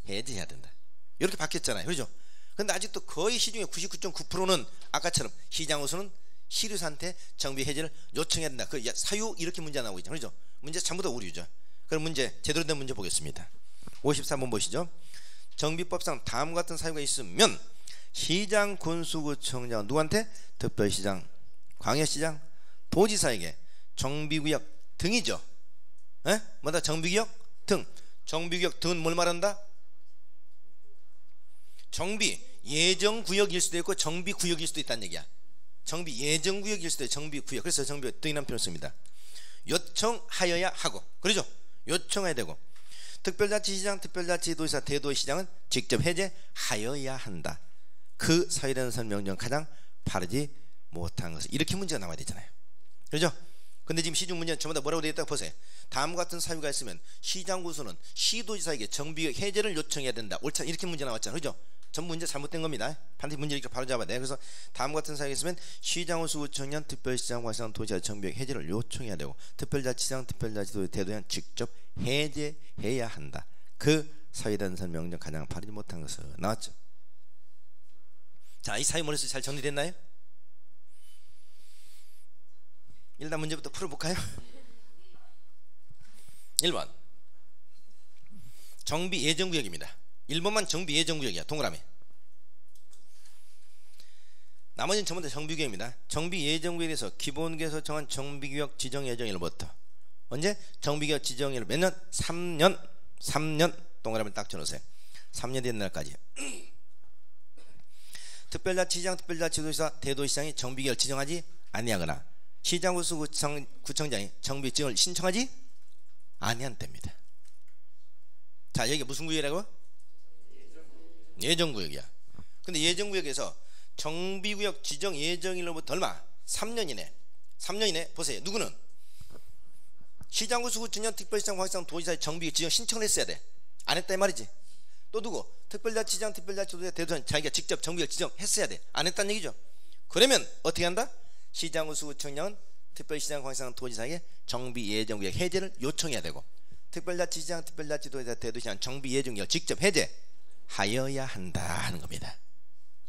해제해야 된다. 이렇게 바뀌었잖아요. 그렇죠? 근데 아직도 거의 시중에 99.9%는 아까처럼 시장 우선은 시류사한테 정비 해제를 요청해야 된다. 그 사유 이렇게 문제 나오고 있죠. 그렇죠? 문제 전부 다 오류죠. 그럼 문제, 제대로 된 문제 보겠습니다. 53번 보시죠. 정비법상 다음과 같은 사유가 있으면 시장, 군수구청장 누구한테? 특별시장, 광역시장, 도지사에게 정비구역 등이죠. 에? 뭐다? 정비구역 등. 정비구역 등은 뭘 말한다? 정비 예정구역일 수도 있고 정비구역일 수도 있다는 얘기야. 정비 예정구역일 수도 있고 정비구역. 그래서 정비구역 등이라는 표현을 씁니다. 요청하여야 하고, 그러죠? 요청해야 되고, 특별자치시장, 특별자치도지사, 대도시장은 직접 해제하여야 한다. 그 사유라는 설명중 가장 바르지 못한 것을, 이렇게 문제가 나와야 되잖아요. 그렇죠? 근데 지금 시중 문제는 전부 다 뭐라고 되어 있다고 보세요. 다음과 같은 사유가 있으면 시장 군수는 시도지사에게 정비 해제를 요청해야 된다. 옳지? 이렇게 문제 나왔잖아요. 그렇죠? 전 문제 잘못된 겁니다. 반드시 문제 이렇게 바로 잡아야 돼요. 그래서 다음과 같은 사유가 있으면 시장 군수구청장, 특별시장, 광역시장, 도지사 정비 해제를 요청해야 되고, 특별자치장, 특별자치도 대도시장 직접 해제해야 한다. 그 사유에 대한 설명 중 가장 바르지 못한 것을 나왔죠. 자, 이 사유 머릿속에 잘 정리됐나요? 일단 문제부터 풀어볼까요? 1번 정비 예정구역입니다. 1번만 정비 예정구역이야. 동그라미. 나머지는 전부 다 정비구역입니다. 정비 예정구역에서 기본계에서 정한 정비구역 지정 예정일부터 언제? 정비구역 지정일 몇 년? 3년 동그라미 딱 쳐놓으세요. 3년 된 날까지. 특별자치시장, 특별자치도지사, 대도시장이 정비구역을 지정하지 아니하거나 시장군수구청장이 정비 지정을 신청하지 아니한 때입니다. 자, 여기가 무슨 구역이라고? 예정구역이야. 근데 예정구역에서 정비구역 지정 예정일로부터 얼마? 3년 이내 보세요. 누구는? 시장군수구청장, 특별시장, 광역시장, 도지사의 정비구역 지정 신청을 했어야 돼. 안 했다 이 말이지. 또 누구? 특별자치장, 특별자치도지사, 대도시장 자기가 직접 정비구역 지정했어야 돼. 안 했다는 얘기죠. 그러면 어떻게 한다? 시장군수구청장은 특별시장, 광역시장, 도지사에게 정비 예정구역 해제를 요청해야 되고, 특별자치시장, 특별자치도지사, 대도시장 정비 예정구역 직접 해제하여야 한다 하는 겁니다.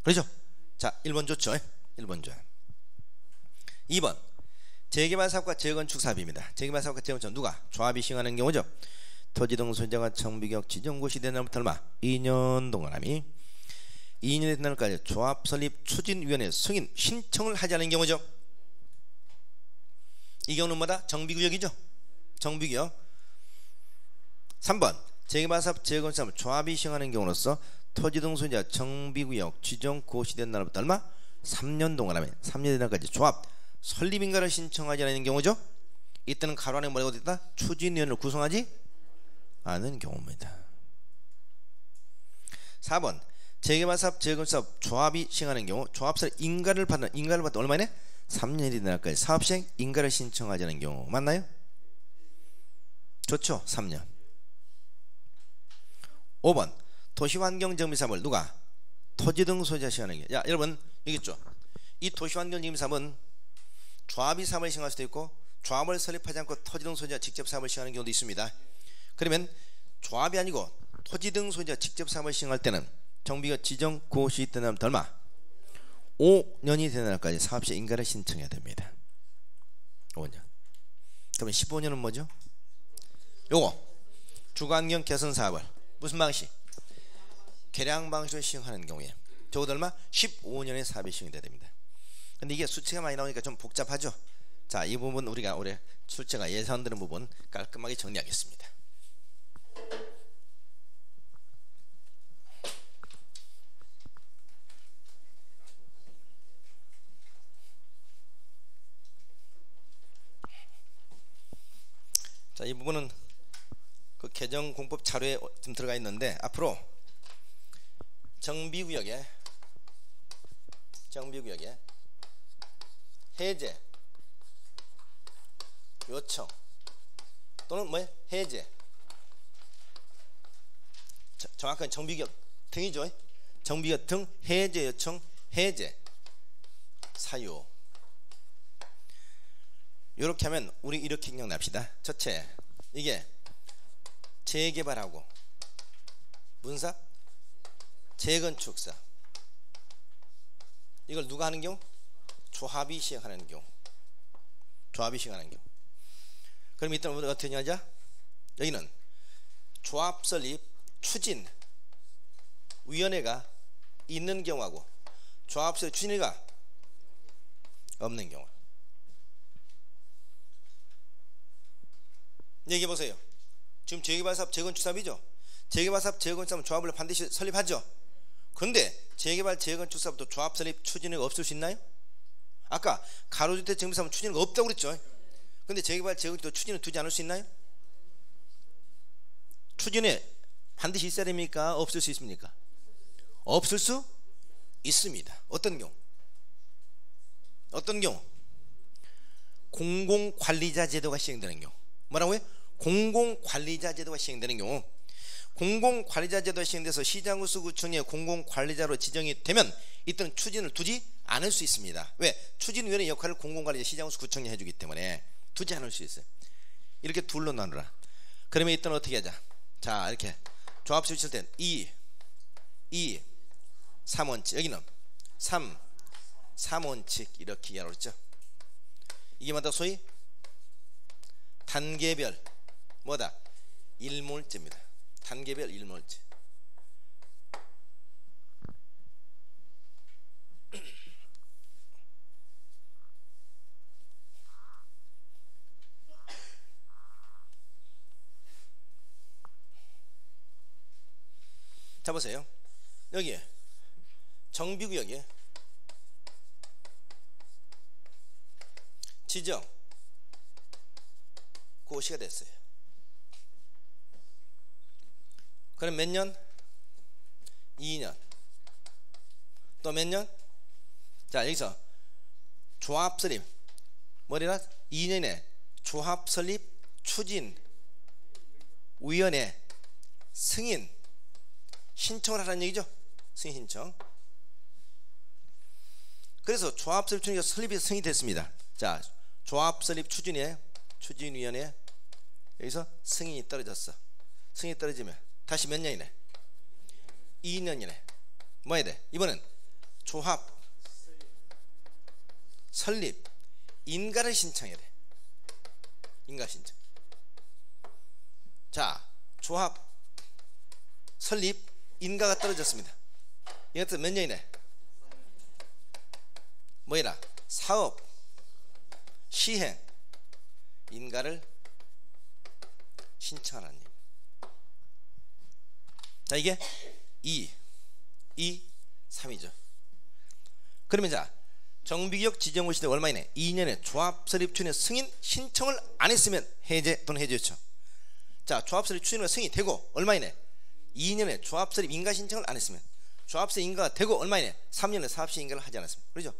그렇죠? 자, 1번 좋죠? 1번 좋아. 2번 재개발사업과 재건축사업입니다. 재개발사업과 재건축 누가? 조합이 시행하는 경우죠. 토지 등 소유자가 정비구역 지정고시 된 날부터 얼마? 2년 동안함이 2년의 날까지 조합 설립 추진위원회 승인 신청을 하지 않은 경우죠. 이 경우는 뭐다? 정비구역이죠. 정비구역. 3번 재개발사업, 재건축사업 조합이 시행하는 경우로서 토지 등 소유자 정비구역 지정 고시된 날부터 얼마? 3년 동안하면 3년의 날까지 조합 설립인가를 신청하지 않는 경우죠. 이때는 가로 안에 뭐라고 되어 있다? 추진위원회를 구성하지 않은 경우입니다. 4번 재개발사업, 재건축사업 조합이 시행하는 경우 조합설 인가를 받는 얼마나? 3년이 된 날까지 사업시행 인가를 신청하지 않은 경우 맞나요? 좋죠. 3년. 5번 도시환경정비사업을 누가? 토지 등 소유자 시행하는 경우. 야, 여러분 여기 있죠. 이 도시환경정비사업은 조합이 사업을 시행할 수도 있고 조합을 설립하지 않고 토지 등 소유자 직접 사업을 시행하는 경우도 있습니다. 그러면 조합이 아니고 토지 등 소유자 직접 사업을 시행할 때는 정비구역 지정 고시 된 날부터 얼마? 5년이 되는 날까지 사업시 인가를 신청해야 됩니다. 5년. 그러면 15년은 뭐죠? 요거 주거환경 개선 사업을 무슨 방식? 계량 방식으로 시행하는 경우에 적어도 얼마? 15년의 사업이 시행돼야 됩니다. 근데 이게 수치가 많이 나오니까 좀 복잡하죠. 자, 이 부분 우리가 올해 출제가 예상되는 부분 깔끔하게 정리하겠습니다. 자, 이 부분은 그 개정공법 자료에 좀 들어가 있는데 앞으로 정비구역에 해제 요청 또는 뭐예요? 해제 정확한 정비구역 등이죠. 정비구역 등 해제 요청 해제 사유 이렇게 하면 우리 이렇게 기억납시다. 첫째, 이게 재개발하고 무슨 사? 재건축사. 이걸 누가 하는 경우? 조합이 시행하는 경우. 조합이 시행하는 경우. 그럼 이때 우리가 어떻게 하자? 여기는 조합 설립 추진 위원회가 있는 경우하고 조합 설립 추진위가 없는 경우. 얘기해 보세요. 지금 재개발사업 재건축사업이죠. 재개발사업 재건축사업은 조합을 반드시 설립하죠. 그런데 재개발 재건축사업도 조합 설립 추진위가 없을 수 있나요? 아까 가로주택 정비사업은 추진위가 없다고 그랬죠. 근데 재개발 재건축도 추진을 두지 않을 수 있나요? 추진에 반드시 있어야 됩니까? 없을 수 있습니까? 없을 수 있습니다. 어떤 경우? 어떤 경우? 공공관리자 제도가 시행되는 경우. 뭐라고요? 공공관리자 제도가 시행되는 경우. 공공관리자 제도가 시행돼서 시장구수구청의 공공관리자로 지정이 되면 이때는 추진을 두지 않을 수 있습니다. 왜? 추진위원회 역할을 공공관리자 시장구수구청이 해주기 때문에 두지 않을 수 있어요. 이렇게 둘로 나누라. 그러면 이때는 어떻게 하자? 자, 이렇게 조합수 칠 땐 2, 3원칙. 여기는 3, 3원칙 이렇게 이해하고 있죠. 이게 뭐다? 소위 단계별 뭐다? 일몰제입니다. 단계별 일몰제. 자 보세요. 여기에 정비구역에 지정 고시가 됐어요. 그럼 몇 년? 2년. 또 몇 년? 자 여기서 조합 설립 뭐래나? 2년에 조합 설립 추진 위원회 승인 신청을 하라는 얘기죠. 승인 신청. 그래서 조합 설립 추진위가 설립이 승인이 됐습니다. 자 조합 설립 추진위원회 여기서 승인이 떨어졌어. 승인이 떨어지면 다시 몇 년이네? 2년이네. 뭐 해야 돼? 이번엔 조합 설립 인가를 신청해야 돼. 인가 신청. 자 조합 설립 인가가 떨어졌습니다. 이것도 몇 년이네? 뭐이라? 사업 시행 인가를 신청하라는 얘기. 자 이게 2, 3이죠. 그러면 자 정비구역 지정구 시대 얼마이네? 2년에 조합 설립 추진의 승인 신청을 안 했으면 해제 또는 해제였죠. 자 조합 설립 추진의 승인이 되고 얼마이네? 2년에 조합 설립 인가 신청을 안 했으면 조합 설립 인가가 되고 얼마이네? 3년에 사업시행 인가를 하지 않았습니다. 그렇죠?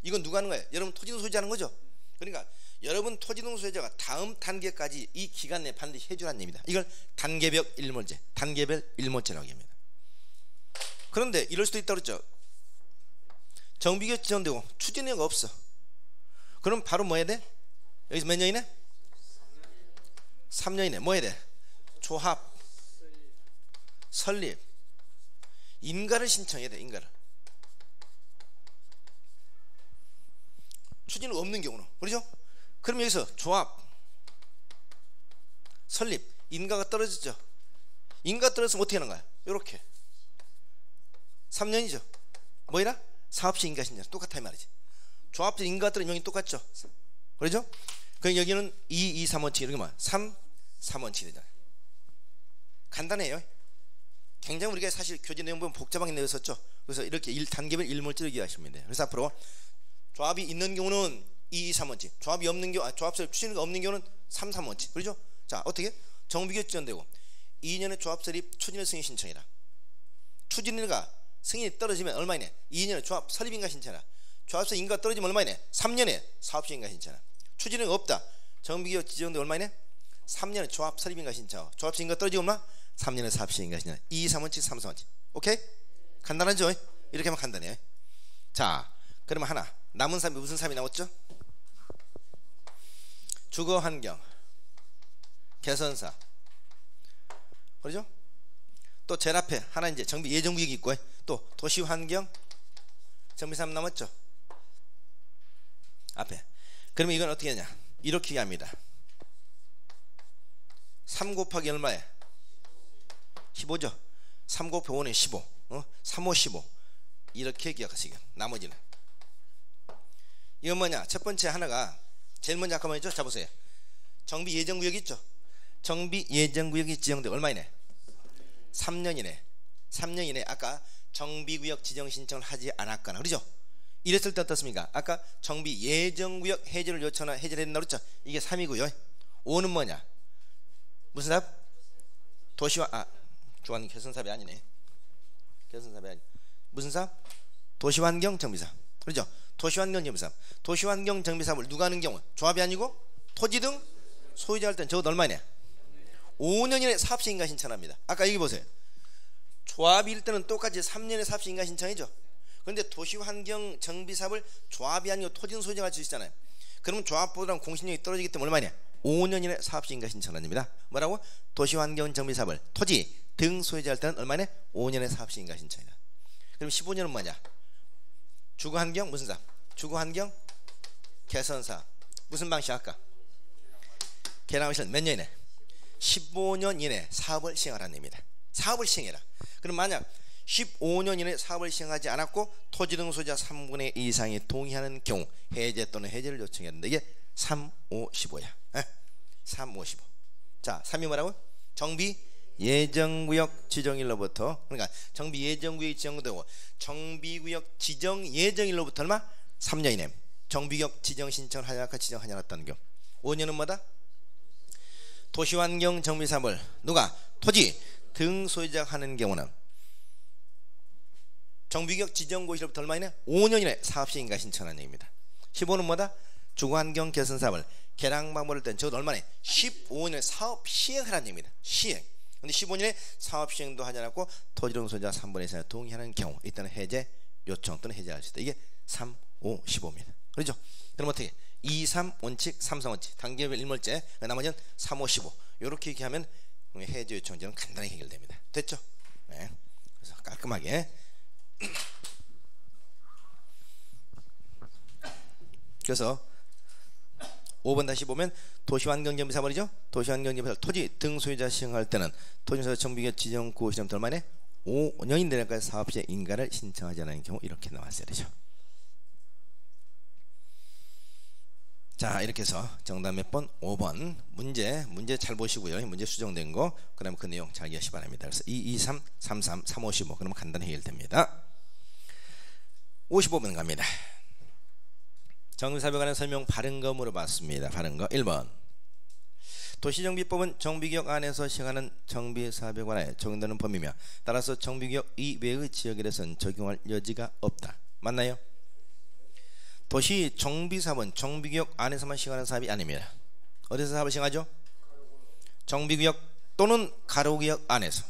이건 누가 하는 거예요? 여러분 토지등 소유자는 거죠. 그러니까 여러분 토지등 소유자가 다음 단계까지 이 기간 내에 반드시 해주라는 얘기입니다. 이걸 단계별 일몰제, 단계별 일몰제라고 합니다. 그런데 이럴 수도 있다고 그랬죠. 정비구역 지정되고 추진위가 없어. 그럼 바로 뭐 해야 돼? 여기서 몇 년이네? 3년이네. 뭐 해야 돼? 조합 설립 인가를 신청해야 돼. 인가를. 추진이 없는 경우는 그렇죠? 그럼 여기서 조합 설립 인가가 떨어졌죠. 인가 떨어졌으면 어떻게 하는 거야? 요렇게 3년이죠. 뭐이라? 사업시 인가 신청. 똑같아 이 말이지. 조합들 인가 떨어지면 여기 똑같죠. 그렇죠? 그럼 여기는 2, 3원칙 이렇게 뭐 3, 3원칙이 되잖아요. 간단해요. 굉장히 우리가 사실 교재 내용 보면 복잡하게 내었었죠. 그래서 이렇게 1단계별 일몰제로 이해하시면 돼요. 그래서 앞으로 조합이 있는 경우는 2, 3원칙, 조합이 없는 경우, 조합 설립 추진위가 없는 경우는 3, 3원칙. 그렇죠? 자 어떻게? 정비구역 지정되고 2년에 조합 설립 추진위 승인 신청이라. 추진위가 승인이 떨어지면 얼마이네? 2년에 조합 설립 인가 신청이라. 조합 설립 인가 떨어지면 얼마이네? 3년에 사업시 인가 신청이라. 추진위가 없다. 정비구역 지정되고 얼마이네? 3년에 조합 설립 인가 신청. 조합 설립 인가 떨어지고 얼마? 3년에 사업시 인가 신청. 2, 3원칙, 3, 3원칙. 오케이? 간단하죠? 이렇게 하면 간단해요. 자 그러면 하나 남은 3이 무슨 3이 나왔죠? 주거환경 개선사, 그렇죠? 또 제일 앞에 하나 이제 정비 예정구역이 있고 또 도시환경 정비 3 남았죠? 앞에. 그러면 이건 어떻게 하냐? 이렇게 합니다. 3 곱하기 얼마에? 15죠? 3 곱하기 5는 15. 3, 5, 15. 이렇게 기억하시고 나머지는 이건 뭐냐? 첫 번째 하나가 제일 먼저 아까 뭐였죠? 자 보세요. 정비 예정구역 있죠? 정비 예정구역이 지정돼 얼마이네? 3년 이내. 3년 이내 아까 정비구역 지정 신청을 하지 않았거나 그러죠? 이랬을 때 어떻습니까? 아까 정비 예정구역 해제를 요청하나 해제를 했나 그랬죠? 이게 3이고요 5는 뭐냐? 무슨 삽? 도시화 주한 개선삽이 아니네. 개선삽이 아니. 무슨 삽? 도시환경 정비삽. 그렇죠? 도시환경 정비삽. 도시환경 정비삽을 누가 하는 경우? 조합이 아니고 토지 등 소유자 할 때는 적어도 얼마냐? 5년 이내 사업시 인가 신청합니다. 아까 여기 보세요. 조합일 때는 똑같이 3년의 사업시 인가 신청이죠. 그런데 도시환경 정비삽을 조합이 아니고 토지 등 소유자가 할 수 있잖아요. 그러면 조합보다는 공신력이 떨어지기 때문에 얼마냐? 5년 이내 사업시 인가 신청합니다. 뭐라고? 도시환경 정비삽을 토지 등 소유자 할 때는 얼마냐? 5년의 사업시 인가 신청이다. 그럼 15년은 뭐냐? 주거환경 무슨 삽? 주거환경 개선사. 무슨 방식 할까? 개량방식은 몇 년 이내? 15년 이내 사업을 시행하라는 얘기입니다. 사업을 시행해라. 그럼 만약 15년 이내 사업을 시행하지 않았고 토지 등 소유자 3분의 2 이상이 동의하는 경우 해제 또는 해제를 요청해야 되는데 이게 3, 5, 15야. 3, 5, 15. 자, 3이 뭐라고? 정비 예정구역 지정일로부터, 그러니까 정비 예정구역이 지정되고 정비구역 지정 예정일로부터 얼마? 3년 이내 정비구역 지정 신청을 하냐 지정하지 않았다는 경우. 5년은 뭐다? 도시환경 정비사업을 누가? 토지 등 소유자가 하는 경우는 정비구역 지정고시로부터 얼마 이내? 5년 이내 사업시 인가 신청하는 얘기입니다. 15는 뭐다? 주거환경 개선사업을 개량 방법을 땐 적어도 얼마네? 15년에 사업 시행하라는 얘기입니다. 시행. 근데 15년에 사업 시행도 하지 않았고 토지 등 소유자 3분의 2 이상이 동의하는 경우 이때는 해제 요청 또는 해제할 수 있다. 이게 3, 5, 15입니다. 그렇죠? 그럼 어떻게? 2, 3 원칙, 3, 4 원칙 단계별 일몰제 나머지는 3, 5, 15 이렇게 얘기하면 해제 요청제는 간단히 해결됩니다. 됐죠? 네. 그래서 깔끔하게 그래서 5번 다시 보면 도시환경정비사업이죠. 도시환경정비사업 토지 등 소유자 시행할 때는 토지소유자 정비구역 지정 구시점부터 얼마네? 5년이 내려까지 사업시행 인가를 신청하지 않은 경우 이렇게 나왔어야 되죠. 자, 이렇게 해서 정답 몇 번? 5번 문제 잘 보시고요. 문제 수정된 거 그다음 그 내용 잘 이해하시기 바랍니다. 그래서 2, 2, 3, 3, 3, 3, 5, 15 그러면 간단히 해결됩니다. 55번 갑니다. 정비사업에 관한 설명 바른 거 물어봤습니다. 바른 거 1번 도시정비법은 정비구역 안에서 시행하는 정비사업에 관하여 적용되는 법이며 따라서 정비구역 이외의 지역에서는 적용할 여지가 없다. 맞나요? 도시 정비사업은 정비구역 안에서만 시행하는 사업이 아닙니다. 어디서 사업을 시행하죠? 정비구역 또는 가로구역 안에서.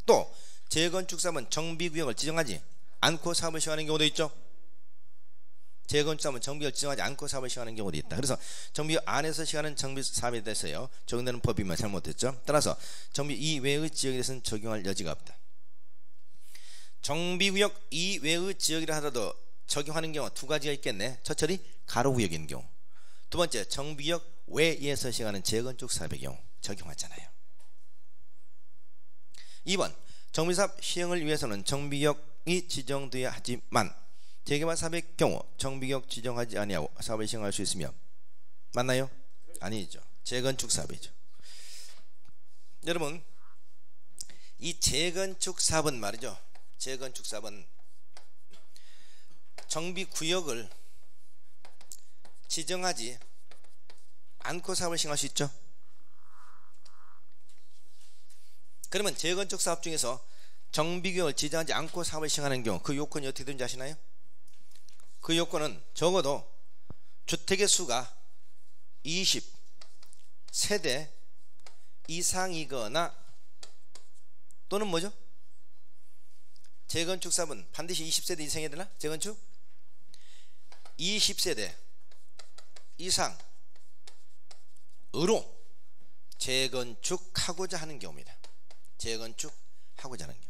또 재건축사업은 정비구역을 지정하지 않고 사업을 시행하는 경우도 있죠. 재건축사업은 정비구역을 지정하지 않고 사업을 시행하는 경우도 있다. 그래서 정비구역 안에서 시행하는 정비사업에 대해서요 적용되는 법이면 잘못됐죠. 따라서 정비 이외의 지역에 대해서는 적용할 여지가 없다. 정비구역 이외의 지역이라 하더라도 적용하는 경우 두 가지가 있겠네. 첫째는 가로구역인 경우, 두 번째 정비구역 외에서 시행하는 재건축 사업의 경우 적용하잖아요. 2번 정비사업 시행을 위해서는 정비구역이 지정되어야 하지만 재개발 사업의 경우 정비구역 지정하지 아니하고 사업을 시행할 수 있으며 맞나요? 아니죠. 재건축 사업이죠. 여러분 이 재건축 사업은 말이죠. 재건축 사업은 정비구역을 지정하지 않고 사업을 시행할 수 있죠. 그러면 재건축 사업 중에서 정비구역을 지정하지 않고 사업을 시행하는 경우 그 요건이 어떻게 되는지 아시나요? 그 요건은 적어도 주택의 수가 20세대 이상이거나 또는 뭐죠? 재건축 사업은 반드시 20세대 이상이어야 되나? 재건축? 20세대 이상 재건축하고자 하는 경우입니다. 재건축하고자 하는 경우.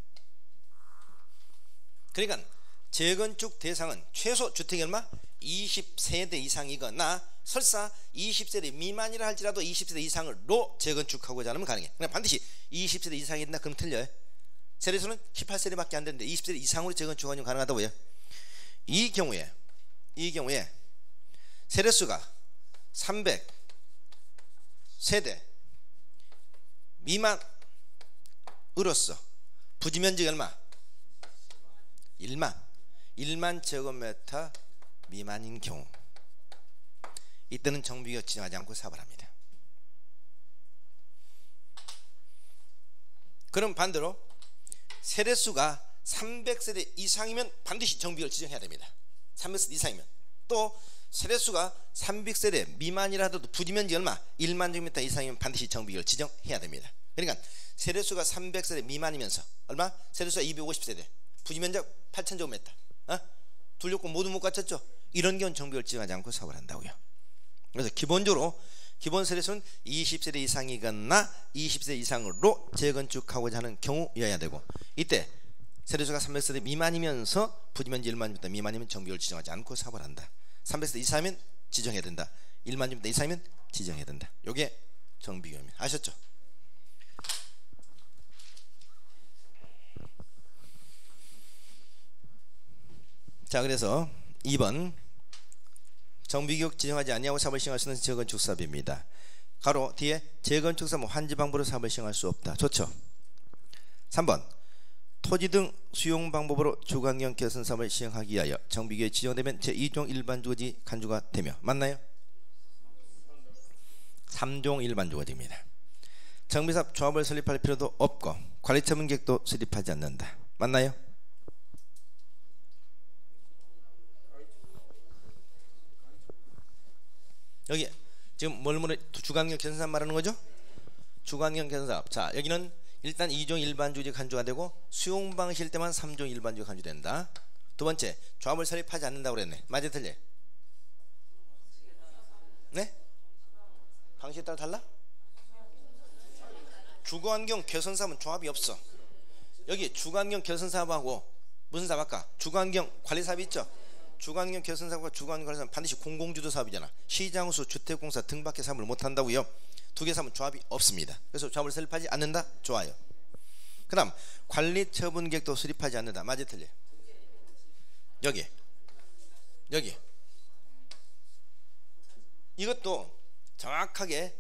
그러니까 재건축 대상은 최소 주택이 얼마? 20세대 이상이거나 설사 20세대 미만이라 할지라도 20세대 이상으로 재건축하고자 하면 가능해. 그냥 반드시 20세대 이상이 된다 그럼 틀려요. 세대수는 18세대밖에 안 되는데 20세대 이상으로 재건축하면 가능하다고요. 이 경우에 세대수가 300세대 미만으로서 부지면적이 얼마? 1만 제곱미터 미만인 경우, 이때는 정비구역 지정하지 않고 사업을 합니다. 그럼 반대로 세대수가 300세대 이상이면 반드시 정비구역을 지정해야 됩니다. 300세대 이상이면. 또 세대수가 300세대 미만이라 하더라도 부지면적이 얼마? 1만 제곱미터 이상이면 반드시 정비구역을 지정해야 됩니다. 그러니까 세대수가 300세대 미만이면서 얼마? 세대수가 250세대, 부지면적 8,000제곱미터, 둘 요건 모두 못 갖췄죠? 이런 경우는 정비구역을 지정하지 않고 사업을 한다고요. 그래서 기본적으로 기본 세대수는 20세대 이상이거나 20세대 이상으로 재건축하고자 하는 경우여야 되고, 이때 세대수가 300세대 미만이면서 부지면적 1만 제곱미터 미만이면 정비구역을 지정하지 않고 사업을 한다. 300세대 이상이면 지정해야 된다. 1만 제곱미터 이상이면 지정해야 된다. 요게 정비구역입니다. 아셨죠? 자, 그래서 2번 정비구역 지정하지 아니하고 사업을 시행할 수 있는 재건축 사업입니다. 가로 뒤에 재건축 사업은 환지 방법으로 사업을 시행할 수 없다. 좋죠. 3번 토지 등 수용 방법으로 주거환경 개선 사업을 시행하기 위하여 정비구역에 지정되면 제2종 일반주거지 간주가 되며, 맞나요? 3종 일반주거지입니다. 정비사업 조합을 설립할 필요도 없고 관리처분계획도 수립하지 않는다. 맞나요? 여기 지금 뭘 주거환경 개선사업 말하는 거죠? 주거환경 개선사업. 자, 여기는 일단 2종 일반주거지 간주가 되고 수용방식일 때만 3종 일반주거지 간주된다. 두 번째, 조합을 설립하지 않는다고 그랬네. 맞아, 틀려? 네? 방식에 따라 달라? 주거환경 개선사업은 조합이 없어. 여기 주거환경 개선사업하고 무슨 사업 할까? 주거환경 관리사업이 있죠? 주거환경 개선사업과 주거환경 관리사업은 반드시 공공주도 사업이잖아. 시장수, 주택공사 등밖에 사업을 못한다고요. 두 개 사업은 조합이 없습니다. 그래서 조합을 설립하지 않는다? 좋아요. 그 다음 관리처분계획도 수립하지 않는다. 맞아, 틀려? 여기 이것도 정확하게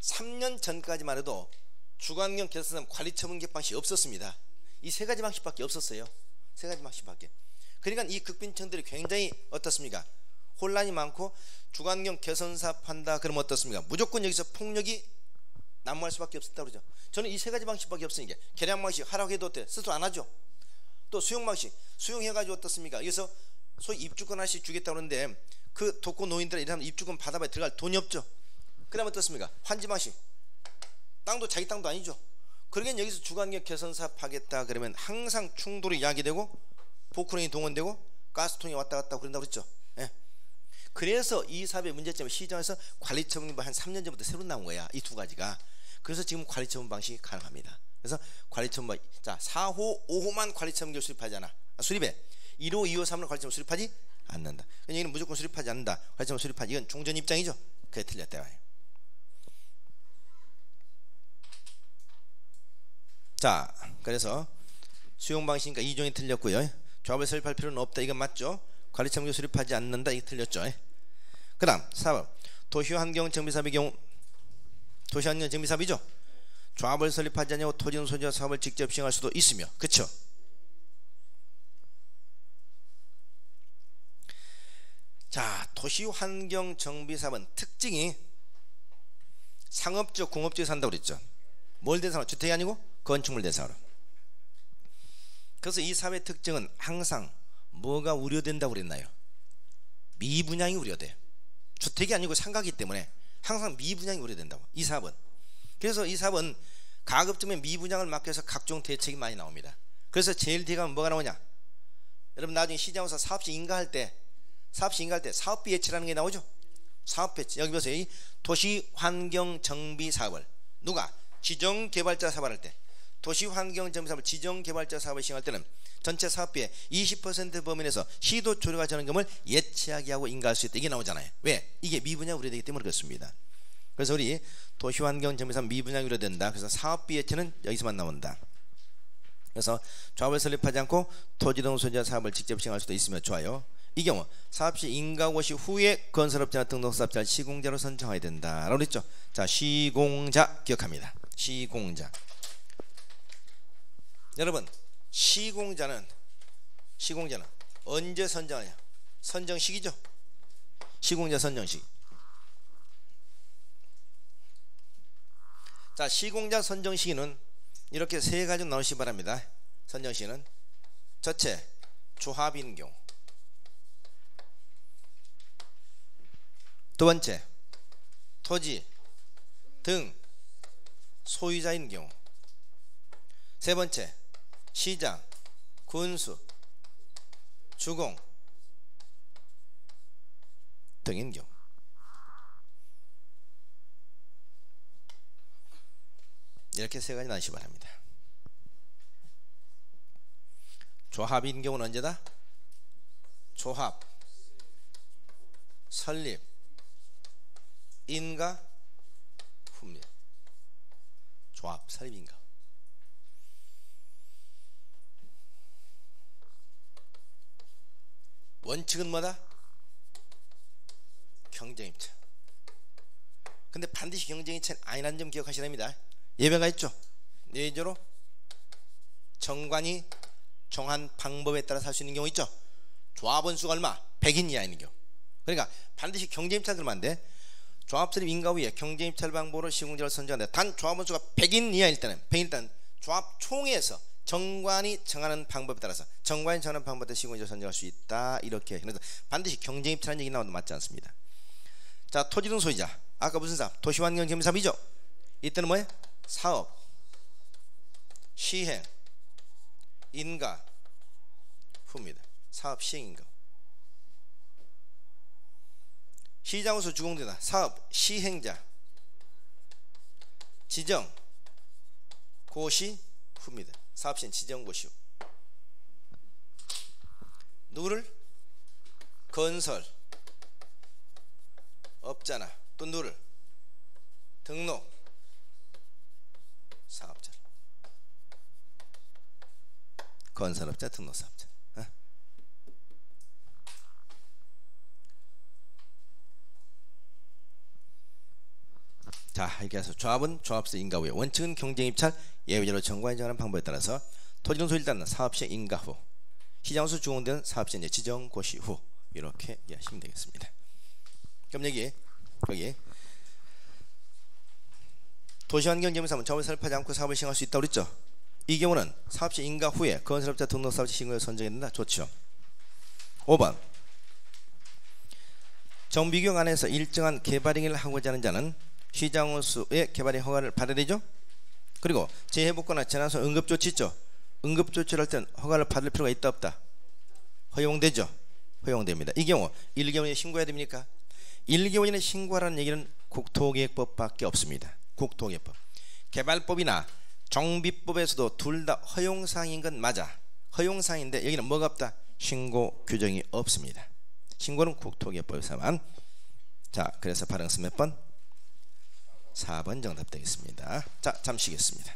3년 전까지만 해도 주거환경 개선사업 관리처분계획 방식이 없었습니다. 이 세 가지 방식밖에 없었어요. 세 가지 방식밖에. 그러니까 이 극빈층들이 굉장히 어떻습니까? 혼란이 많고 주거환경 개선사업 한다 그러면 어떻습니까? 무조건 여기서 폭력이 난무할 수밖에 없었다고 그러죠. 저는 이 세 가지 방식밖에 없으니까 계량 방식 하라고 해도 어때? 스스로 안 하죠. 또 수용 방식 수용해가지고 어떻습니까? 여기서 소위 입주권 하나씩 주겠다고 그러는데 그 독거 노인들은 이러면 입주권 받아봐야 들어갈 돈이 없죠. 그 다음에 어떻습니까? 환지 방식, 땅도 자기 땅도 아니죠. 그러기엔 여기서 주거환경 개선사업 하겠다 그러면 항상 충돌이 야기되고 포크레인이 동원되고 가스통이 왔다 갔다 그런다고 그랬죠. 예. 그래서 이 사업의 문제점은 시장에서 관리처분 한 3년 전부터 새로 나온 거야. 이 두 가지가. 그래서 지금 관리처분 방식이 가능합니다. 그래서 관리처분 방식, 자 4호, 5호만 관리처분계획 수립하잖아. 수립해. 1호, 2호, 3호는 관리처분 수립하지 않는다. 그러니까 여기는 무조건 수립하지 않는다. 관리처분 수립하지. 이건 종전 입장이죠. 그게 틀렸다 말이에요. 자, 그래서 수용 방식이니까 2종이 틀렸고요. 조합을 설립할 필요는 없다. 이건 맞죠? 관리처분계획 수립하지 않는다. 이게 틀렸죠. 그 다음 4번 도시환경정비사업의 경우, 도시환경정비사업이죠. 조합을 설립하지 않고 토지는 소지와 사업을 직접 시행할 수도 있으며, 그쵸? 자, 도시환경정비사업은 특징이 상업적, 공업지에서 한다고 그랬죠. 뭘 대상으로? 주택이 아니고 건축물 대상으로. 그래서 이 사업의 특징은 항상 뭐가 우려된다고 그랬나요? 미분양이 우려돼. 주택이 아니고 상가이기 때문에 항상 미분양이 우려된다고, 이 사업은. 그래서 이 사업은 가급적이면 미분양을 막기 위해서 각종 대책이 많이 나옵니다. 그래서 제일 뒤에 가면 뭐가 나오냐? 여러분 나중에 시장에서 사업시 인가할 때 사업비 예치라는 게 나오죠. 사업했지. 여기 보세요. 이 도시환경정비사업을 누가? 지정개발자 사업할 때, 도시환경정비사업을 지정개발자 사업을 시행할 때는 전체 사업비의 20% 범위에서 시도 조례가 정하는 금을 예치하게 하고 인가할 수 있다. 이게 나오잖아요. 왜? 이게 미분양 우려되기 때문에 그렇습니다. 그래서 우리 도시환경정비사업 미분양 우려된다. 그래서 사업비 예치는 여기서만 나온다. 그래서 조합을 설립하지 않고 토지 등 소유자 사업을 직접 시행할 수도 있으면 좋아요. 이 경우 사업시 인가고시 후에 건설업자나 등록사업자를 시공자로 선정해야 된다라고 그랬죠. 자, 시공자 기억합니다. 시공자. 여러분, 시공자는 언제 선정하냐? 선정식이죠. 시공자 선정식. 자, 시공자 선정 시기는 이렇게 세 가지 나오시기 바랍니다. 선정 시기는 첫째, 조합인 경우. 두 번째, 토지 등 소유자인 경우. 세 번째, 시장, 군수, 주공 등인 경우. 이렇게 세 가지 나시기 바랍니다. 조합인 경우는 언제다? 조합, 설립, 인가, 후입니다. 조합, 설립, 인가. 원칙은 뭐다? 경쟁입찰. 근데 반드시 경쟁입찰이 아니라는 점 기억하셔야 됩니다. 예외가 있죠. 예외적으로 정관이 정한 방법에 따라서 할 수 있는 경우 있죠. 조합원 수가 얼마? 100인 이하인 경우. 그러니까 반드시 경쟁입찰 들으면 안 돼. 조합설립 인가 후에 경쟁입찰 방법으로 시공자를 선정한다. 단 조합원 수가 100인 이하일 때는 조합 총회에서 정관이 정하는 방법에 따라서 정관이 정하는 방법에 따라 시공자를 선정할 수 있다. 이렇게. 그래서 반드시 경쟁입찰하는 얘기 나와도 맞지 않습니다. 자, 토지 등 소유자. 아까 무슨 사업? 도시환경정비사업이죠. 이때는 뭐예요? 사업, 시행, 인가, 후입니다. 사업 시행 인가. 시장으로서 주공되다. 사업 시행자, 지정, 고시, 후입니다. 사업 시행, 지정, 고시, 후. 누구를? 건설 업자나 또 누구를? 등록 사업자, 건설업자, 등록사업자. 자, 이렇게 해서 조합은 조합세 인가 후에, 원칙은 경쟁입찰, 예외적으로 정관이 정하는 방법에 따라서 토지등 소유자는 사업시행 인가 후, 시장으로서 주공되는 사업시행 지정 고시 후, 이렇게 이해하시면 되겠습니다. 그럼 여기 도시환경정비사업은 조합을 설립하지 않고 사업을 시행할 수 있다고 그랬죠. 이 경우는 사업시 인가 후에 건설업자 등록사업자 시행을 선정해야 된다. 좋죠. 5번, 정비규정 안에서 일정한 개발행위를 하고자 하는 자는 시장호수의 개발행 허가를 받아야 되죠. 그리고 재해복구나 재난소 응급조치 있죠. 응급조치를 할 때는 허가를 받을 필요가 있다 없다? 허용되죠. 허용됩니다. 이 경우 1개월 신고해야 됩니까? 1개월 이내 신고하라는 얘기는 국토기획법밖에 없습니다. 국토기획법. 개발법이나 정비법에서도 둘 다 허용사항인 건 맞아. 허용사항인데 여기는 뭐가 없다? 신고 규정이 없습니다. 신고는 국토기획법에서만. 자, 그래서 발음수 몇 번? 4번 정답 되겠습니다. 자, 잠시 쉬겠습니다.